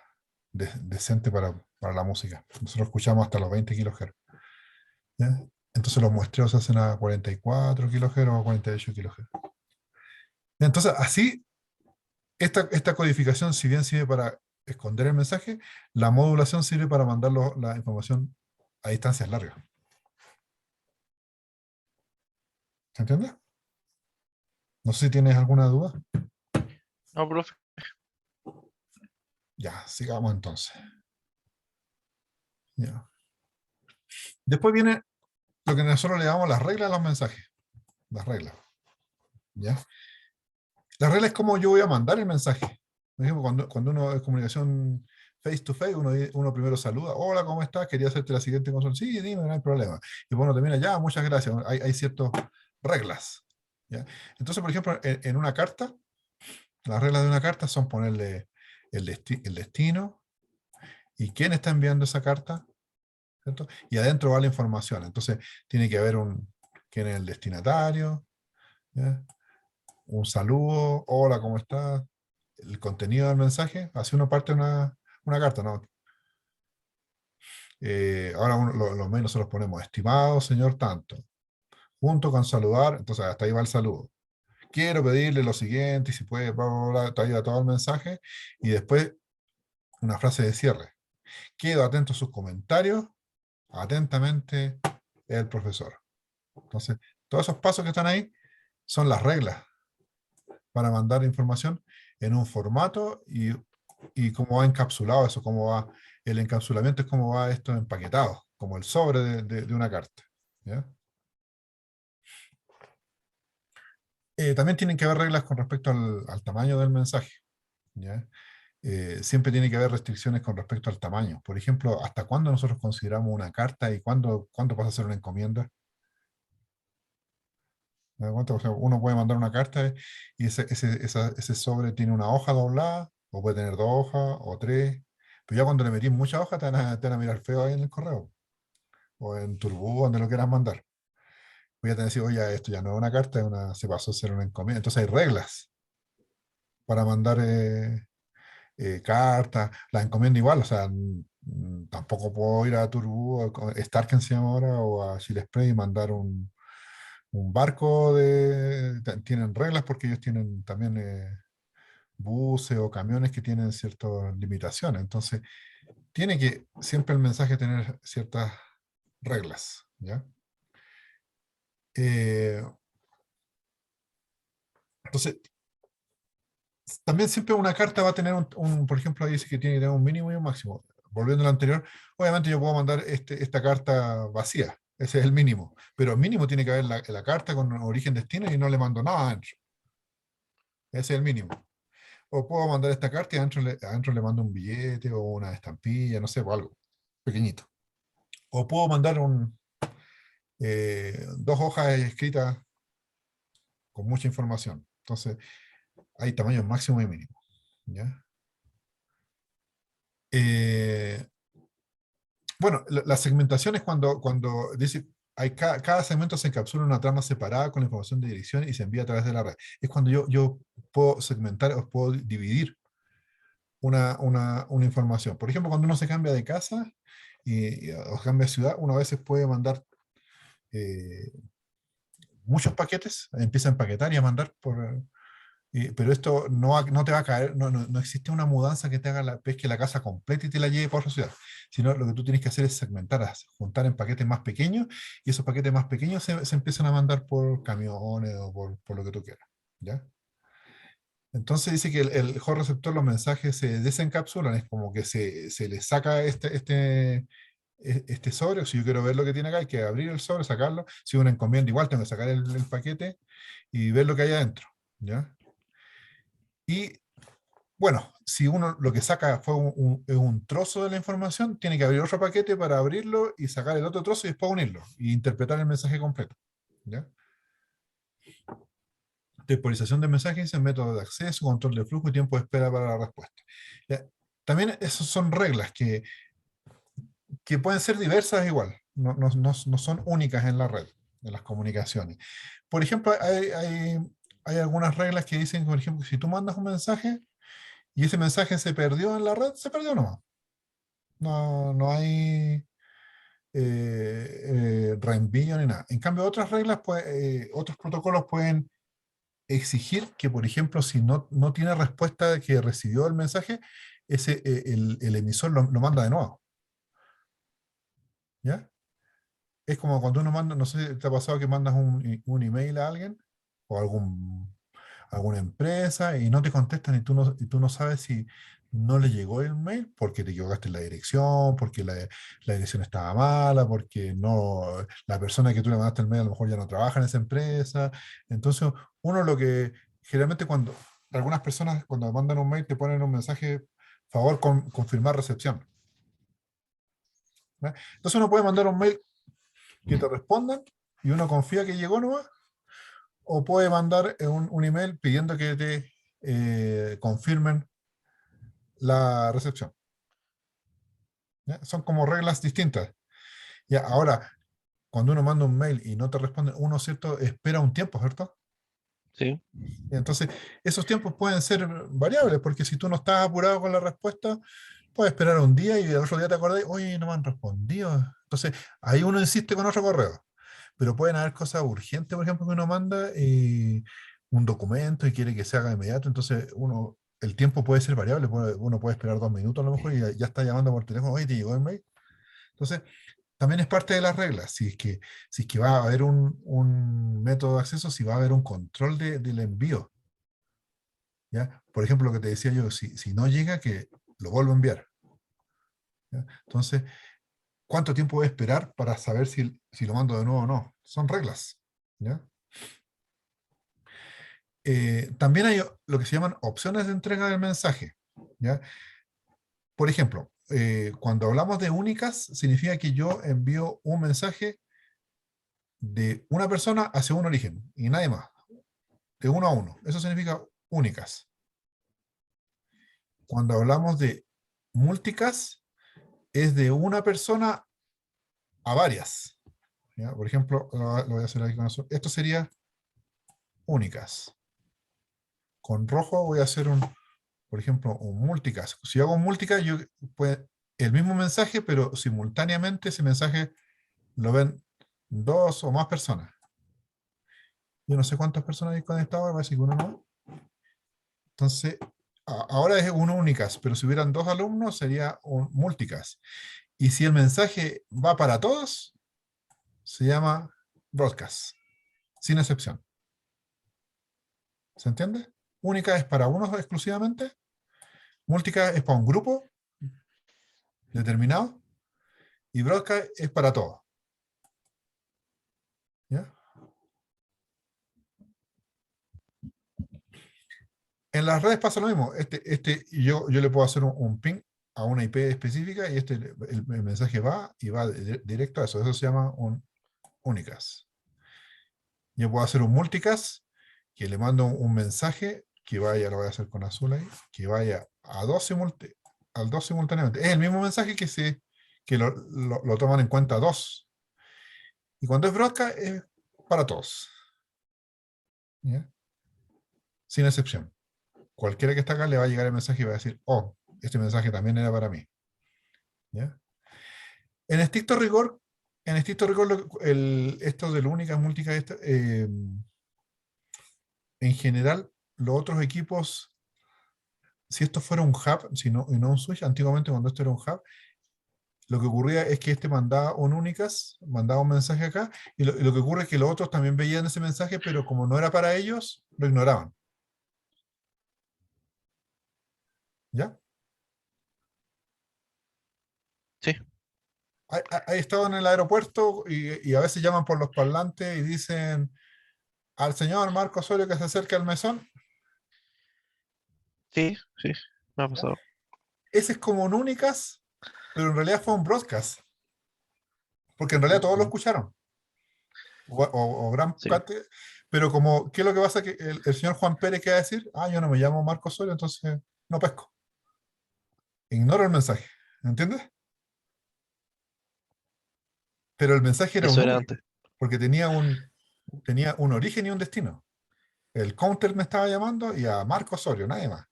decente para la música. Nosotros escuchamos hasta los 20 kHz. ¿Ya? Entonces los muestreos se hacen a 44 kHz o a 48 kHz. Entonces, así, esta codificación, si bien sirve para esconder el mensaje, la modulación sirve para mandar la información a distancias largas. ¿Se entiende? No sé si tienes alguna duda. No, profe. Ya, sigamos entonces. Ya. Después viene lo que nosotros le llamamos las reglas de los mensajes. Las reglas. ¿Ya? La regla es cómo yo voy a mandar el mensaje. Por ejemplo, cuando uno es comunicación face to face, uno primero saluda, hola, ¿cómo estás? Quería hacerte la siguiente consulta. Sí, dime, no hay problema. Y bueno, termina, ya, muchas gracias. Hay ciertas reglas. ¿Ya? Entonces, por ejemplo, en una carta, las reglas de una carta son ponerle el destino y quién está enviando esa carta, ¿cierto? Y adentro va la información. Entonces, tiene que haber quién es el destinatario, ¿ya? Un saludo, hola, ¿cómo estás? El contenido del mensaje, así uno parte una carta, ¿no? Ahora los mails nosotros ponemos, estimado señor tanto, junto con saludar, entonces hasta ahí va el saludo. Quiero pedirle lo siguiente, y si puede, bla, bla, bla, te ayuda todo el mensaje, y después una frase de cierre. Quedo atento a sus comentarios, atentamente el profesor. Entonces, todos esos pasos que están ahí son las reglas para mandar información en un formato y cómo va encapsulado eso, cómo va el encapsulamiento, es cómo va esto empaquetado, como el sobre de una carta. ¿Ya? También tienen que haber reglas con respecto al tamaño del mensaje. ¿Ya? Siempre tiene que haber restricciones con respecto al tamaño. Por ejemplo, ¿hasta cuándo nosotros consideramos una carta y cuándo pasa a ser una encomienda? ¿Me das cuenta? O sea, uno puede mandar una carta y ese sobre tiene una hoja doblada, o puede tener dos hojas, o tres. Pero ya cuando le metís muchas hojas, te van a mirar feo ahí en el correo, o en Turbú, donde lo quieras mandar. Voy a tener que decir, oye, esto ya no es una carta, se pasó a ser una encomienda. Entonces hay reglas para mandar cartas. La encomienda igual, o sea, tampoco puedo ir a Turbú, Starken se llama ahora, o a Chile Express y mandar un barco tienen reglas porque ellos tienen también buses o camiones que tienen ciertas limitaciones. Entonces, tiene que siempre el mensaje tener ciertas reglas, ¿ya? Eh, entonces, también siempre una carta va a tener por ejemplo, ahí dice que tiene que tener un mínimo y un máximo. Volviendo al anterior, obviamente yo puedo mandar esta carta vacía, ese es el mínimo, pero el mínimo tiene que haber la carta con origen-destino y no le mando nada adentro. Ese es el mínimo. O puedo mandar esta carta y adentro le mando un billete o una estampilla, no sé, o algo pequeñito. O puedo mandar dos hojas escritas con mucha información. Entonces, hay tamaños máximo y mínimo. ¿Ya? Eh, bueno, la segmentación es cuando dice, cada segmento se encapsula en una trama separada con la información de dirección y se envía a través de la red. Es cuando yo puedo segmentar o puedo dividir una información. Por ejemplo, cuando uno se cambia de casa o cambia de ciudad, uno a veces puede mandar eh, muchos paquetes, empieza a empaquetar y a mandar Pero esto no te va a caer, no existe una mudanza que te haga pesque la casa completa y te la lleve por otra ciudad, sino lo que tú tienes que hacer es segmentar, juntar en paquetes más pequeños, y esos paquetes más pequeños se empiezan a mandar por camiones o por lo que tú quieras, ¿ya? Entonces dice que el hot receptor, los mensajes se desencapsulan, es como que se le saca este sobre. Si yo quiero ver lo que tiene acá, hay que abrir el sobre, sacarlo. Si es una encomienda, igual tengo que sacar el paquete y ver lo que hay adentro, ¿ya? Y bueno, si uno lo que saca fue es un trozo de la información, tiene que abrir otro paquete para abrirlo y sacar el otro trozo y después unirlo y interpretar el mensaje completo, ¿ya? Temporización de mensajes, método de acceso, control de flujo y tiempo de espera para la respuesta. ¿Ya? También esas son reglas que pueden ser diversas igual, no son únicas en la red, en las comunicaciones. Por ejemplo, hay algunas reglas que dicen, por ejemplo, si tú mandas un mensaje y ese mensaje se perdió en la red, se perdió nomás. No hay reenvío ni nada. En cambio, otras reglas, pues, otros protocolos pueden exigir que, por ejemplo, si no tiene respuesta de que recibió el mensaje, el emisor lo manda de nuevo. ¿Ya? Es como cuando uno manda, no sé si te ha pasado que mandas un email a alguien o alguna empresa y no te contestan y tú no sabes si no le llegó el mail porque te equivocaste en la dirección, porque la dirección estaba mala, porque la persona que tú le mandaste el mail a lo mejor ya no trabaja en esa empresa. Entonces, uno lo que generalmente algunas personas cuando mandan un mail te ponen un mensaje, favor confirmar recepción. ¿Ya? Entonces uno puede mandar un mail que te respondan y uno confía que llegó nomás, o puede mandar un email pidiendo que te confirmen la recepción. ¿Ya? Son como reglas distintas. Ya, ahora, cuando uno manda un mail y no te responden, uno, ¿cierto?, espera un tiempo, ¿cierto? Sí. Entonces, esos tiempos pueden ser variables, porque si tú no estás apurado con la respuesta, puedes esperar un día y el otro día te acordás, oye, no me han respondido. Entonces, ahí uno insiste con otro correo. Pero pueden haber cosas urgentes, por ejemplo, que uno manda un documento y quiere que se haga inmediato. Entonces, el tiempo puede ser variable. Uno puede esperar 2 minutos a lo mejor y ya está llamando por teléfono, oye, ¿te llegó el mail? Entonces, también es parte de las reglas. Si es que va a haber un método de acceso, si va a haber un control del envío. ¿Ya? Por ejemplo, lo que te decía yo, si no llega, que lo vuelvo a enviar. ¿Ya? Entonces, ¿cuánto tiempo voy a esperar para saber si lo mando de nuevo o no? Son reglas. ¿Ya? También hay lo que se llaman opciones de entrega del mensaje. ¿Ya? Por ejemplo, cuando hablamos de únicas, significa que yo envío un mensaje de una persona hacia un origen y nadie más, de uno a uno. Eso significa únicas. Cuando hablamos de múlticas, es de una persona a varias. ¿Ya? Por ejemplo, lo voy a hacer aquí con eso. Esto sería únicas. Con rojo voy a hacer por ejemplo, un multicast. Si yo hago un multicast, el mismo mensaje, pero simultáneamente ese mensaje lo ven dos o más personas. Yo no sé cuántas personas hay conectadas, parece que uno no. Entonces, ahora es uno unicast, pero si hubieran dos alumnos sería un multicast. Y si el mensaje va para todos, se llama broadcast, sin excepción. ¿Se entiende? Única es para unos exclusivamente, multicast es para un grupo determinado y broadcast es para todos. ¿Ya? En las redes pasa lo mismo. Yo le puedo hacer un ping a una IP específica y el mensaje va y va directo a eso. Eso se llama un unicast. Yo puedo hacer un multicast que le mando un mensaje que vaya, lo voy a hacer con azul ahí, que vaya a dos simultáneamente. Es el mismo mensaje que lo toman en cuenta dos. Y cuando es broadcast es para todos. ¿Ya? Sin excepción. Cualquiera que está acá le va a llegar el mensaje y va a decir, oh, este mensaje también era para mí. ¿Ya? En estricto rigor, esto de la única múltica, en general, los otros equipos, si esto fuera un hub, y no un switch, antiguamente cuando esto era un hub, lo que ocurría es que este mandaba un únicas, mandaba un mensaje acá, y lo que ocurre es que los otros también veían ese mensaje, pero como no era para ellos, lo ignoraban. ¿Ya? Sí, Hay estado en el aeropuerto y a veces llaman por los parlantes y dicen al señor Marco Osorio que se acerque al mesón. sí, sí, me ha ¿Ya? pasado. Ese es como un únicas, pero en realidad fue un broadcast, porque en realidad todos lo Ujú. escucharon, o gran Sí, parte, pero como, ¿qué es lo que pasa? Que el señor Juan Pérez, ¿qué va a decir? Ah, yo no me llamo Marco Osorio, entonces no pesco. Ignoro el mensaje, ¿entiendes? Pero el mensaje era un eso era único, antes. porque tenía un origen y un destino. El counter me estaba llamando y a Marco Osorio, nadie más.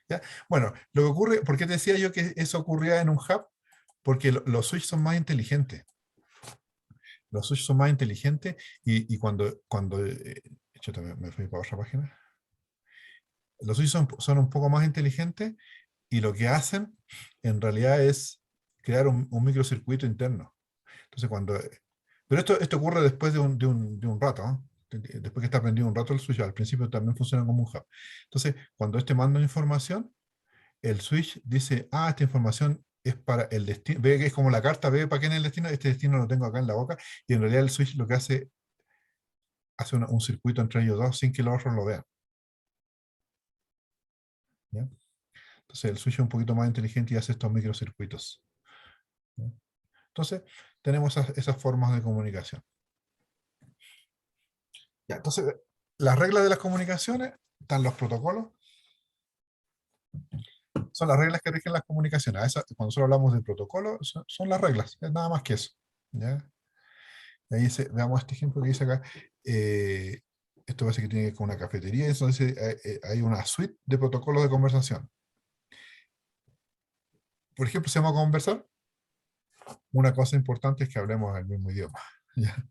¿Ya? Bueno, lo que ocurre, ¿por qué te decía yo que eso ocurría en un hub? Porque los switches son más inteligentes. Los switches son más inteligentes y yo también me fui para otra página. Los switches son un poco más inteligentes y lo que hacen en realidad es crear un microcircuito interno. Entonces, pero esto ocurre después de un rato, ¿no? Después que está prendido un rato el switch, al principio también funciona como un hub. Entonces, cuando este manda información, el switch dice, ah, esta información es para el destino, ve que es como la carta, ve para qué en el destino, este destino lo tengo acá en la boca, y en realidad el switch lo que hace un circuito entre ellos dos sin que los otros lo vean. ¿Ya? Entonces el switch es un poquito más inteligente y hace estos microcircuitos. ¿Ya? Entonces tenemos esas formas de comunicación. Ya, entonces, las reglas de las comunicaciones, están los protocolos, son las reglas que rigen las comunicaciones. Cuando nosotros hablamos de protocolo, son las reglas, es nada más que eso. ¿Ya? Ahí veamos este ejemplo que dice acá. eh, Esto parece que tiene que ver con una cafetería, entonces hay una suite de protocolos de conversación. Por ejemplo, si vamos a conversar, una cosa importante es que hablemos el mismo idioma. ¿Ya?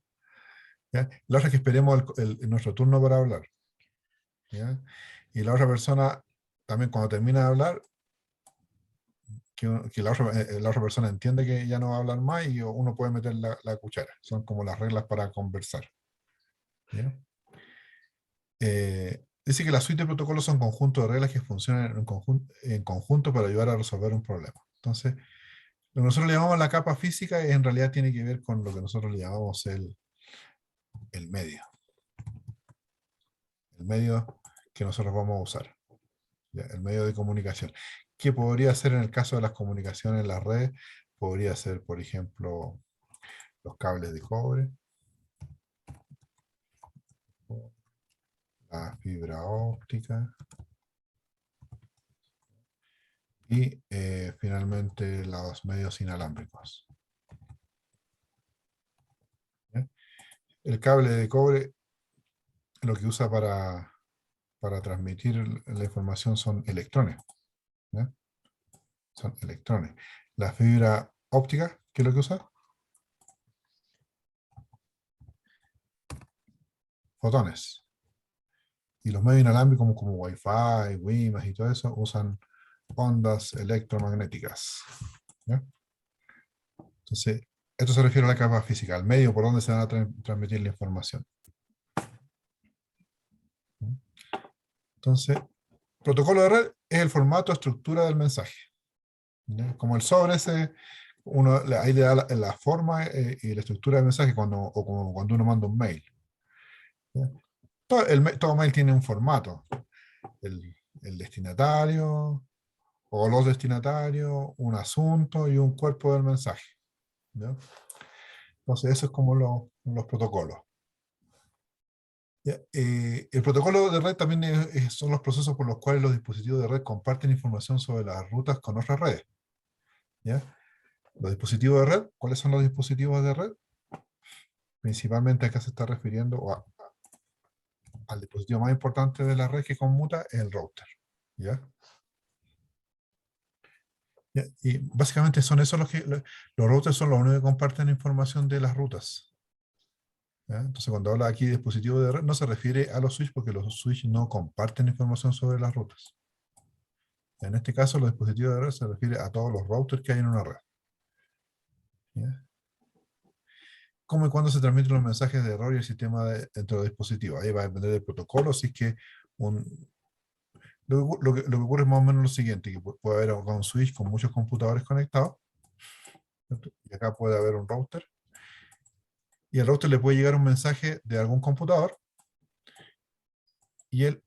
¿Ya? La otra es que esperemos nuestro turno para hablar. ¿Ya? Y la otra persona, también cuando termina de hablar, que la otra persona entiende que ya no va a hablar más y uno puede meter la cuchara. Son como las reglas para conversar. ¿Ya? Dice que la suite de protocolos son conjuntos de reglas que funcionan en conjunto para ayudar a resolver un problema. Entonces, lo que nosotros le llamamos la capa física en realidad tiene que ver con lo que nosotros le llamamos el medio. El medio que nosotros vamos a usar. ¿Ya? El medio de comunicación. ¿Qué podría ser en el caso de las comunicaciones en las redes? Podría ser, por ejemplo, los cables de cobre, la fibra óptica y finalmente los medios inalámbricos. ¿Ya? El cable de cobre lo que usa para transmitir la información son electrones. ¿Ya? Son electrones. La fibra óptica, ¿qué es lo que usa? Fotones. Y los medios inalámbricos como Wi-Fi, WiMAX y todo eso usan ondas electromagnéticas. ¿Ya? Entonces, esto se refiere a la capa física, al medio por donde se van a transmitir la información. ¿Ya? Entonces, protocolo de red es el formato, estructura del mensaje. ¿Ya? Como el sobre ese, ahí le da la forma y la estructura del mensaje o como cuando uno manda un mail. ¿Ya? Todo mail tiene un formato. El destinatario o los destinatarios, un asunto y un cuerpo del mensaje. ¿Ya? Entonces, eso es como los protocolos. ¿Ya? El protocolo de red también son los procesos por los cuales los dispositivos de red comparten información sobre las rutas con otras redes. ¿Ya? Los dispositivos de red, ¿cuáles son los dispositivos de red? Principalmente acá se está refiriendo al dispositivo más importante de la red que conmuta, el router. ¿Ya? ¿Ya? Y básicamente son esos los routers son los únicos que comparten información de las rutas. ¿Ya? Entonces, cuando habla aquí de dispositivo de red, no se refiere a los switch porque los switch no comparten información sobre las rutas. En este caso, los dispositivos de red se refiere a todos los routers que hay en una red. ¿Ya? ¿Cómo y cuándo se transmiten los mensajes de error y el sistema dentro del dispositivo? Ahí va a depender del protocolo, si es que lo que ocurre es más o menos lo siguiente, que puede haber acá un switch con muchos computadores conectados, ¿cierto? Y acá puede haber un router, y al router le puede llegar un mensaje de algún computador, y él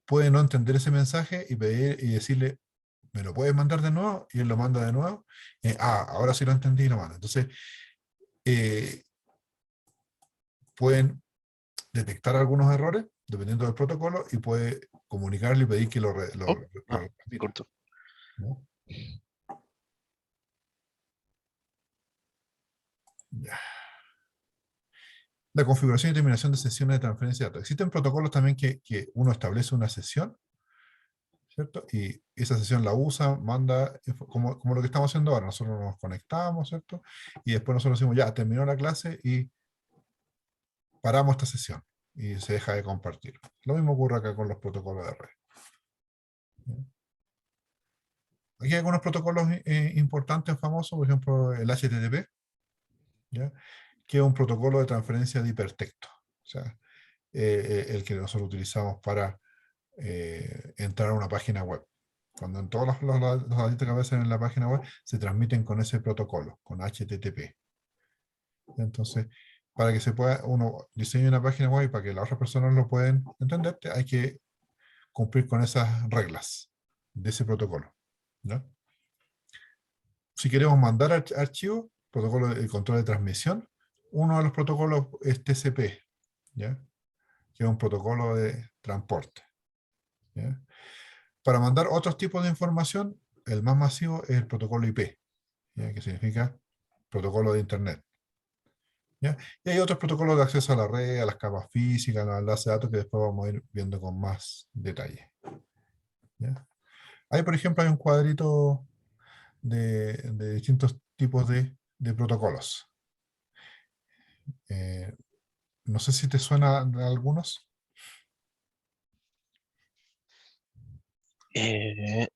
puede no entender ese mensaje y pedir y decirle, ¿me lo puedes mandar de nuevo? Y él lo manda de nuevo. Ahora sí lo entendí y lo manda. Entonces, eh, pueden detectar algunos errores dependiendo del protocolo y puede comunicarle y pedir que Oh, lo ah, me repita, cortó. ¿no? Ya. La configuración y terminación de sesiones de transferencia de datos. Existen protocolos también que uno establece una sesión, ¿cierto? Y esa sesión la usa, manda, como lo que estamos haciendo ahora. Nosotros nos conectamos, ¿cierto? Y después nosotros decimos, ya, terminó la clase y paramos esta sesión y se deja de compartir. Lo mismo ocurre acá con los protocolos de red. ¿Ya? Aquí hay algunos protocolos importantes, famosos, por ejemplo, el HTTP, ¿ya? Que es un protocolo de transferencia de hipertexto. O sea, el que nosotros utilizamos para entrar a una página web. Cuando en todos los datos que aparecen en la página web se transmiten con ese protocolo, con HTTP. Entonces, para que se pueda, uno diseñe una página web y para que las otras personas lo puedan entender, hay que cumplir con esas reglas de ese protocolo, ¿no? Si queremos mandar archivos, protocolo de control de transmisión, uno de los protocolos es TCP, ¿ya? Que es un protocolo de transporte, ¿ya? Para mandar otros tipos de información, el más masivo es el protocolo IP, ¿ya? Que significa protocolo de Internet, ¿ya? Y hay otros protocolos de acceso a la red, a las capas físicas, a la base de datos que después vamos a ir viendo con más detalle, ¿ya? Ahí, por ejemplo, hay un cuadrito de distintos tipos de protocolos. Eh, no sé si te suena de algunos. Eh,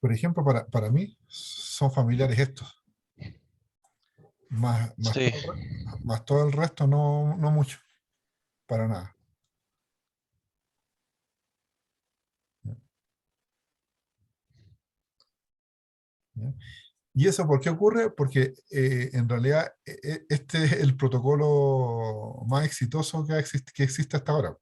Por ejemplo, para mí son familiares estos, sí. más todo el resto no mucho, para nada. ¿Ya? ¿Ya? ¿Y eso por qué ocurre? Porque en realidad este es el protocolo más exitoso que existe hasta ahora.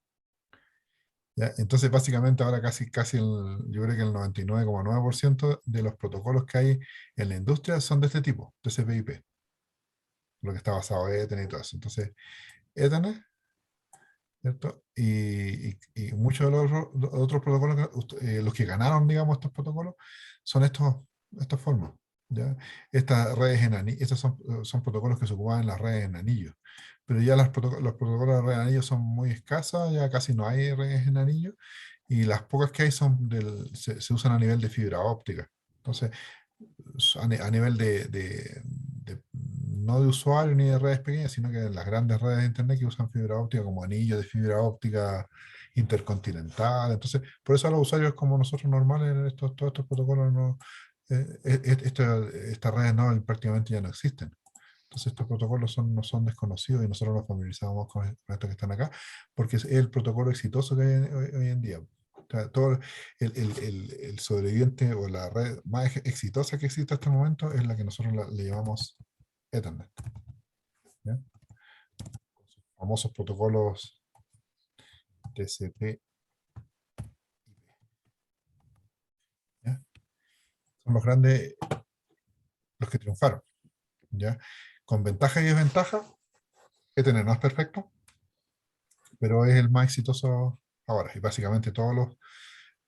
¿Ya? Entonces, básicamente ahora casi yo creo que el 99,9% de los protocolos que hay en la industria son de este tipo, TCP/IP, lo que está basado en Ethernet y todo eso. Entonces, Ethernet, ¿cierto? Y muchos de los otros protocolos, los que ganaron, digamos, estos protocolos, son estas formas. ¿Ya? Estas redes en anillo, estos son protocolos que se ocupan en las redes en anillo. Pero ya los protocolos de redes en anillo son muy escasos, ya casi no hay redes en anillo, y las pocas que hay se usan a nivel de fibra óptica. Entonces, a nivel no de usuario ni de redes pequeñas, sino que de las grandes redes de Internet que usan fibra óptica como anillo de fibra óptica intercontinental. Entonces, por eso a los usuarios como nosotros normales, todos estos protocolos no, estas redes no, prácticamente ya no existen. Entonces estos protocolos no son desconocidos y nosotros nos familiarizamos con estos que están acá, porque es el protocolo exitoso que hay hoy en día. O sea, todo el sobreviviente o la red más exitosa que existe hasta el momento es la que nosotros le llamamos Ethernet, ¿ya? Con sus famosos protocolos TCP, ¿ya? Son los grandes, los que triunfaron, ¿ya? Con ventaja y desventaja, Ethernet no es perfecto, pero es el más exitoso ahora. Y básicamente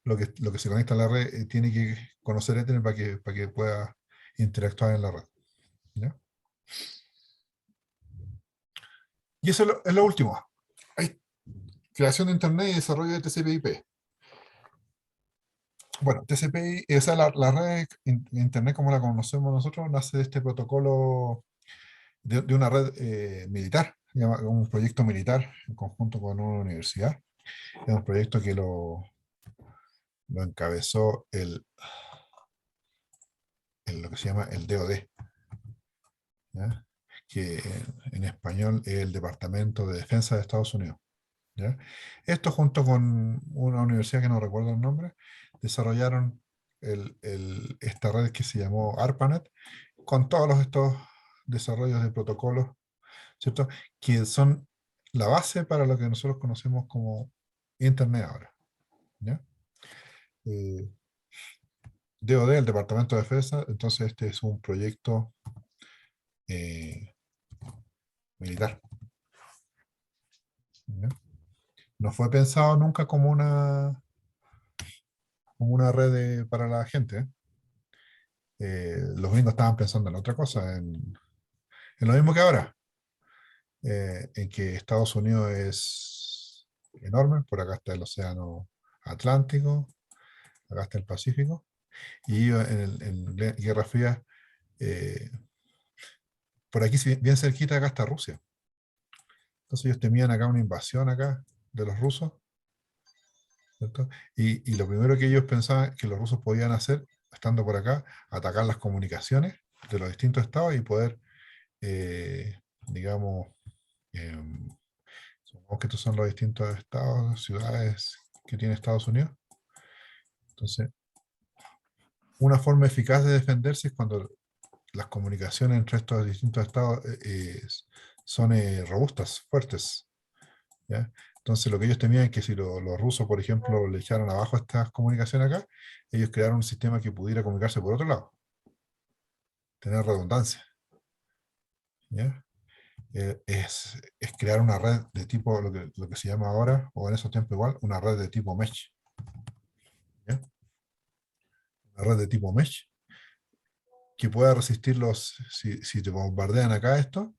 lo que se conecta a la red tiene que conocer Ethernet para que pueda interactuar en la red, ¿ya? Y eso es lo último. Hay creación de Internet y desarrollo de TCP/IP. Bueno, TCP, esa la red Internet como la conocemos nosotros, nace de este protocolo de una red militar, un proyecto militar en conjunto con una universidad. Es un proyecto que lo encabezó lo que se llama el DoD, ¿ya? Que en español es el Departamento de Defensa de Estados Unidos. ¿Ya? Esto junto con una universidad que no recuerdo el nombre, desarrollaron esta red que se llamó ARPANET, con todos estos desarrollos de protocolos, ¿cierto? Que son la base para lo que nosotros conocemos como Internet ahora. ¿Ya? Eh, DoD, el Departamento de Defensa, entonces este es un proyecto eh, militar. ¿Ya? No fue pensado nunca como una red para la gente. Los gringos estaban pensando en otra cosa, en lo mismo que ahora, en que Estados Unidos es enorme, por acá está el Océano Atlántico, acá está el Pacífico, y en Guerra Fría, eh, por aquí bien cerquita, acá está Rusia. Entonces ellos temían acá una invasión acá de los rusos, ¿cierto? Y lo primero que ellos pensaban que los rusos podían hacer, estando por acá, atacar las comunicaciones de los distintos estados y poder, digamos, em, supongamos que estos son los distintos estados, ciudades que tiene Estados Unidos. Entonces, una forma eficaz de defenderse es cuando las comunicaciones entre estos distintos estados son robustas, fuertes. ¿Ya? Entonces, lo que ellos temían es que si los rusos, por ejemplo, le echaran abajo estas comunicaciones acá, ellos crearon un sistema que pudiera comunicarse por otro lado, tener redundancia. ¿Ya? Es crear una red de tipo, lo que se llama ahora, o en esos tiempos igual, una red de tipo mesh. ¿Ya? Una red de tipo mesh que pueda resistir si te bombardean acá esto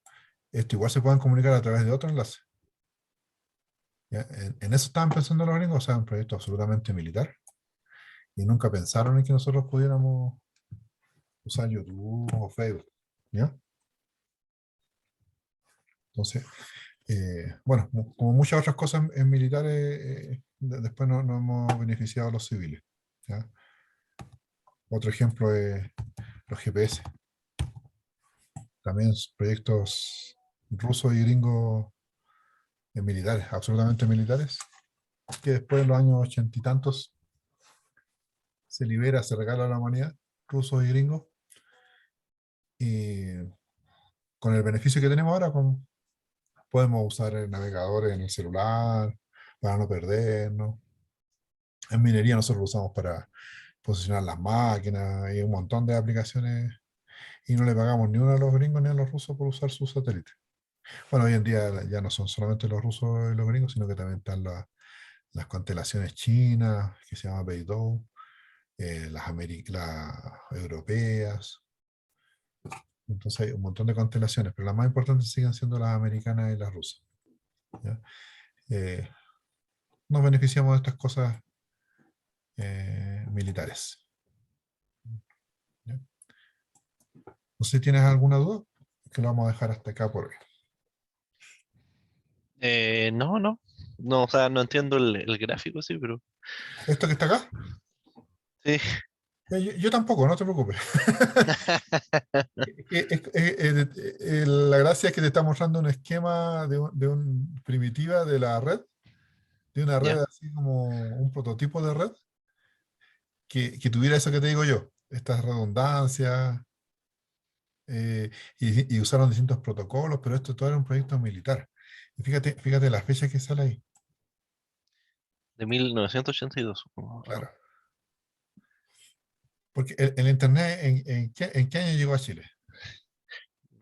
igual se pueden comunicar a través de otro enlace. ¿Ya? En eso estaban pensando los gringos, o sea, un proyecto absolutamente militar, y nunca pensaron en que nosotros pudiéramos usar YouTube o Facebook. ¿Ya? Entonces, bueno, como muchas otras cosas en militares, después no hemos beneficiado a los civiles. ¿Ya? Otro ejemplo es los GPS, también proyectos rusos y gringos militares, absolutamente militares, que después en los años ochenta y tantos se libera, se regala a la humanidad, rusos y gringos, y con el beneficio que tenemos ahora, podemos usar el navegador en el celular para no perdernos. En minería nosotros lo usamos para posicionar las máquinas y un montón de aplicaciones, y no le pagamos ni uno a los gringos ni a los rusos por usar sus satélites. Bueno, hoy en día ya no son solamente los rusos y los gringos, sino que también están las constelaciones chinas, que se llama Beidou, las europeas. Entonces hay un montón de constelaciones, pero las más importantes siguen siendo las americanas y las rusas. ¿Ya? Eh, Nos beneficiamos de estas cosas militares. ¿Ya? No sé si tienes alguna duda, que lo vamos a dejar hasta acá por hoy. No, no. No, o sea, no entiendo el gráfico, sí, pero Esto que está acá, sí. yo tampoco, no te preocupes. La gracia es que te está mostrando un esquema primitiva de la red, de una red Ya. así como un prototipo de red, que tuviera eso que te digo yo, estas redundancias, y usaron distintos protocolos, pero esto todo era un proyecto militar. Y fíjate la fecha que sale ahí. De 1982, supongo. Claro. Porque el Internet, ¿en qué año llegó a Chile?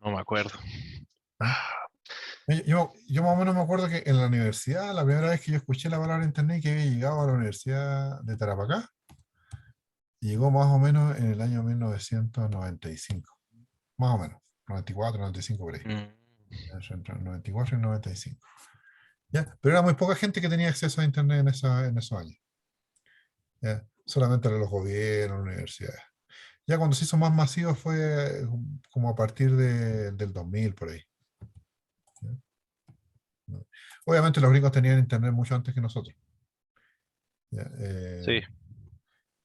No me acuerdo. ¿Ah? Yo más o menos me acuerdo que en la universidad, la primera vez que yo escuché la palabra Internet, que había llegado a la Universidad de Tarapacá, llegó más o menos en el año 1995. Más o menos. 94, 95 por ahí. Mm, Entre el 94 y 95. ¿Ya? Pero era muy poca gente que tenía acceso a Internet en esos años. ¿Ya? Solamente los gobiernos, universidades. Ya cuando se hizo más masivo fue como a partir del 2000 por ahí. ¿Ya? ¿No? Obviamente los gringos tenían internet mucho antes que nosotros. ¿Ya? Sí.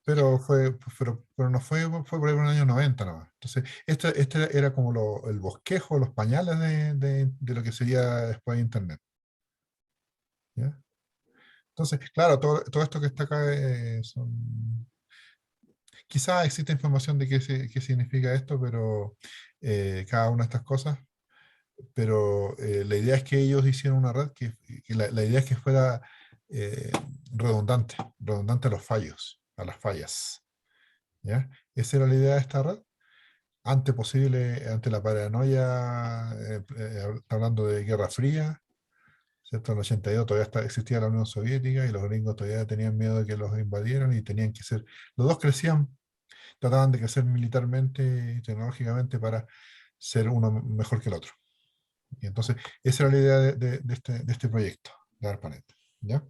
Pero no fue por ahí en el año 90 nomás. Entonces, este era como el bosquejo, los pañales de lo que sería después Internet. ¿Ya? Entonces, claro, todo esto que está acá quizás existe información de qué significa esto, pero cada una de estas cosas. Pero la idea es que ellos hicieron una red que la idea es que fuera eh, redundante a los fallos, a las fallas. ¿Ya? Esa era la idea de esta red. Ante la paranoia, está hablando de Guerra Fría, ¿cierto? En el 82 todavía existía la Unión Soviética y los gringos todavía tenían miedo de que los invadieran y tenían que ser, los dos crecían, trataban de crecer militarmente y tecnológicamente para ser uno mejor que el otro. Y entonces, esa era la idea de este proyecto, de ARPANET, ¿ya?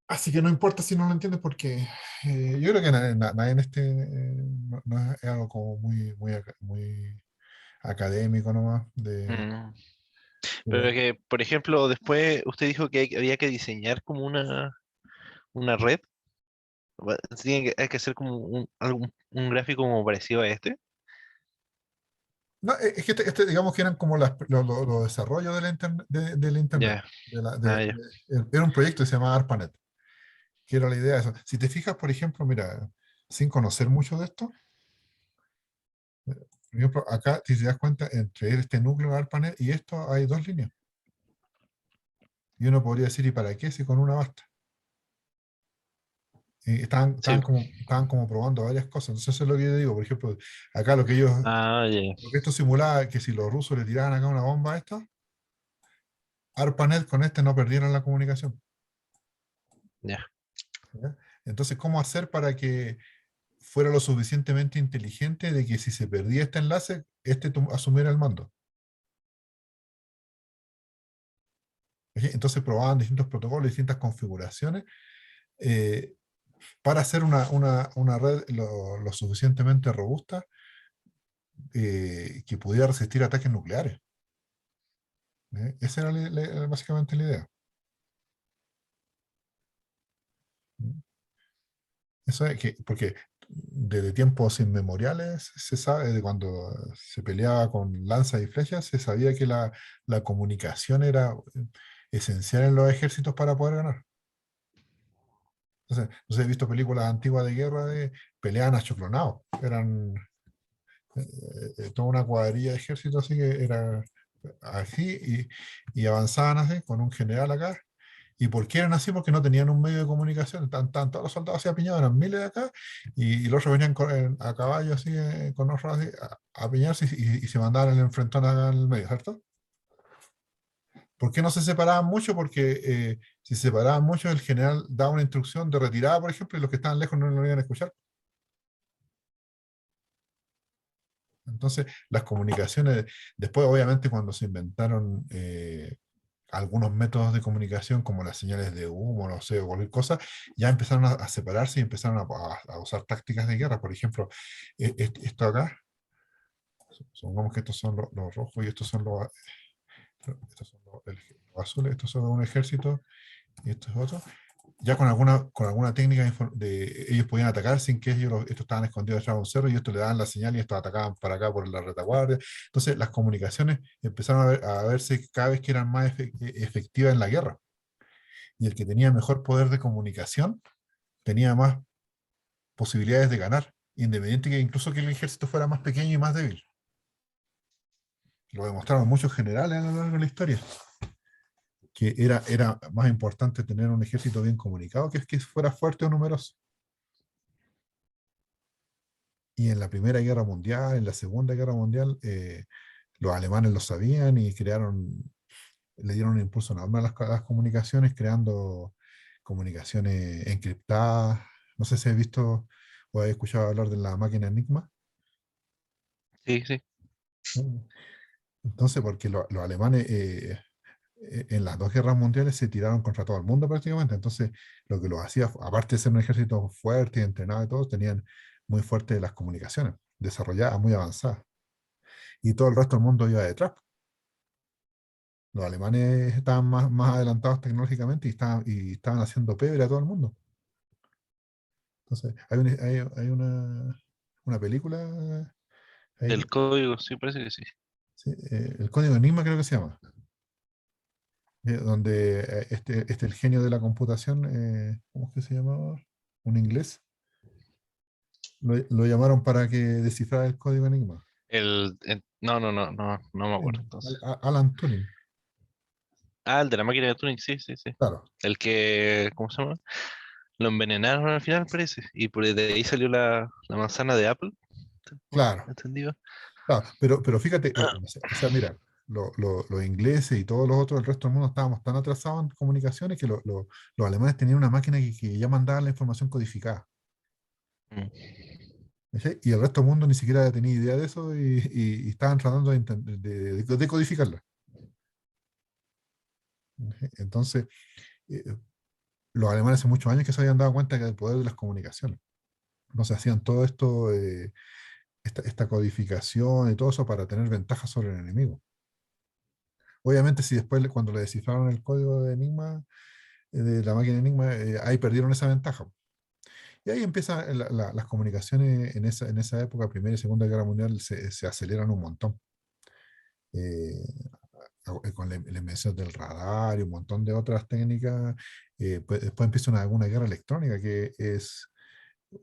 Así que no importa si no lo entiendes porque yo creo que nadie en no es algo como muy académico nomás. Mm. Pero De- que, por ejemplo, después usted dijo que había que diseñar como una red. Hay que hacer como un gráfico como parecido a este. no, es que digamos que eran como los desarrollos del Internet. Ya, ya. Era un proyecto que se llamaba ARPANET, que era la idea de eso. Si te fijas, por ejemplo, mira, sin conocer mucho de esto, por ejemplo, acá, si te das cuenta, entre este núcleo de ARPANET y esto hay dos líneas. Y uno podría decir, ¿y para qué si con una basta? Y Sí. estaban como probando varias cosas. Entonces, eso es lo que yo digo. Por ejemplo, acá Ah, ya, lo que esto simulaba que si los rusos le tiraban acá una bomba a esto, ARPANET con este no perdieran la comunicación. ya, ¿Ya? Entonces, ¿cómo hacer para que fuera lo suficientemente inteligente de que si se perdía este enlace, asumiera el mando? ¿Ok? Entonces probaban distintos protocolos, distintas configuraciones eh, para hacer una red lo suficientemente robusta que pudiera resistir ataques nucleares. Esa era básicamente la idea. Eso es porque desde tiempos inmemoriales se sabe, de cuando se peleaba con lanzas y flechas, se sabía que la comunicación era esencial en los ejércitos para poder ganar. Entonces he visto películas antiguas de guerra de peleaban achoclonados. Eran toda una cuadrilla de ejércitos así que era así y avanzaban así con un general acá. ¿Y por qué eran así? Porque no tenían un medio de comunicación. Estaban todos los soldados así apiñados, eran miles de acá, y los otros venían a caballo así, con otros así, a apiñarse y se mandaban el enfrentón acá en el medio, ¿cierto? ¿Por qué no se separaban mucho? Porque si se separaban mucho, el general daba una instrucción de retirada, por ejemplo, y los que estaban lejos no lo iban a escuchar. Entonces, las comunicaciones, después obviamente cuando se inventaron algunos métodos de comunicación como las señales de humo, no sé, o cualquier cosa, ya empezaron a separarse y empezaron a usar tácticas de guerra. Por ejemplo, esto acá, supongamos que estos son los rojos y estos son los azules, estos son un ejército y estos otros ya con alguna técnica ellos podían atacar sin que estos estaban escondidos detrás de un cerro y estos le daban la señal y estos atacaban para acá por la retaguardia. Entonces las comunicaciones empezaron a verse cada vez que eran más efectivas en la guerra. Y el que tenía mejor poder de comunicación tenía más posibilidades de ganar, independiente que incluso que el ejército fuera más pequeño y más débil. Lo demostraron muchos generales a lo largo de la historia, que era más importante tener un ejército bien comunicado que fuera fuerte o numeroso. Y en la Primera Guerra Mundial, en la Segunda Guerra Mundial, los alemanes lo sabían y le dieron un impulso enorme a las comunicaciones, creando comunicaciones encriptadas. No sé si has visto o has escuchado hablar de la máquina Enigma. sí, sí. Mm. Entonces, porque los alemanes en las dos guerras mundiales se tiraron contra todo el mundo prácticamente. Entonces, lo que los hacía, aparte de ser un ejército fuerte y entrenado y todo, tenían muy fuertes las comunicaciones, desarrolladas, muy avanzadas. Y todo el resto del mundo iba detrás. Los alemanes estaban más adelantados tecnológicamente y estaban haciendo pebre a todo el mundo. Entonces, hay una película El ahí, código, sí, parece que sí. sí, el Código Enigma creo que se llama, donde el genio de la computación, ¿cómo es que se llamaba? Un inglés, lo llamaron para que descifrara el Código Enigma. No, no, no, no, no me Sí, acuerdo entonces. Alan Turing, Ah, el de la máquina de Turing, sí, sí, sí. claro, El que, ¿cómo se llama? Lo envenenaron al final, parece. Y por de ahí salió la manzana de Apple. ¿Tengo claro, entendido? claro. Pero fíjate, o sea, mira, los ingleses y todos los otros, el resto del mundo estábamos tan atrasados en comunicaciones que los alemanes tenían una máquina que ya mandaba la información codificada. Mm. ¿Cachai? Y el resto del mundo ni siquiera tenía idea de eso y estaban tratando de decodificarla. ¿Cachai? Entonces, eh, los alemanes hace muchos años que se habían dado cuenta que del poder de las comunicaciones. Entonces hacían todo esto, esta codificación y todo eso para tener ventaja sobre el enemigo. Obviamente, si después cuando le descifraron el código de Enigma, de la máquina Enigma, ahí perdieron esa ventaja. Y ahí empiezan las comunicaciones en esa época, Primera y Segunda Guerra Mundial, se aceleran un montón. Eh, con la invención del radar y un montón de otras técnicas, pues después empieza una guerra electrónica que es,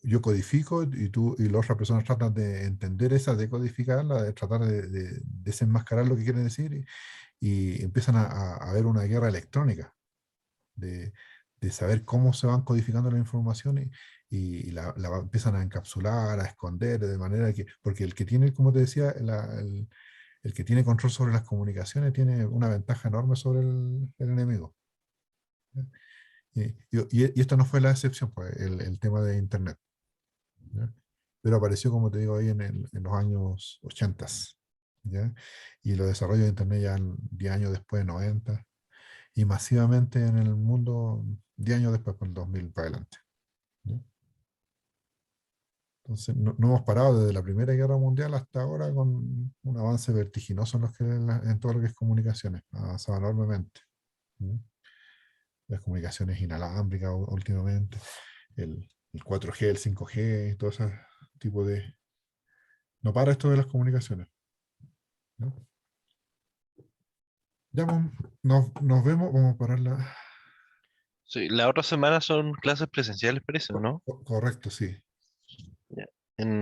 yo codifico y tú y las otras personas tratan de entender esa, decodificarla, de tratar de desenmascarar lo que quieren decir y empiezan a haber una guerra electrónica de, de saber cómo se van codificando la información y la empiezan a encapsular, a esconder, de manera que, porque el que tiene, como te decía, el que tiene control sobre las comunicaciones tiene una ventaja enorme sobre el enemigo. ¿Ya? Y esto no fue la excepción, pues, el tema de Internet. ¿Ya? Pero apareció, como te digo, ahí en los años 80. ¿Ya? Y los desarrollos de Internet ya 10 años después, 90, y masivamente en el mundo 10 años después, por el 2000 para adelante. ¿Ya? Entonces, no hemos parado desde la Primera Guerra Mundial hasta ahora con un avance vertiginoso en todo lo que es comunicaciones. Ha avanzado enormemente. ¿Ya? Las comunicaciones inalámbricas últimamente, el 4G, el 5G, todo ese tipo de... No para esto de las comunicaciones. ¿No? Ya pues, nos vemos, vamos a pararla. Sí, la otra semana son clases presenciales, parece, ¿o no? Correcto, sí.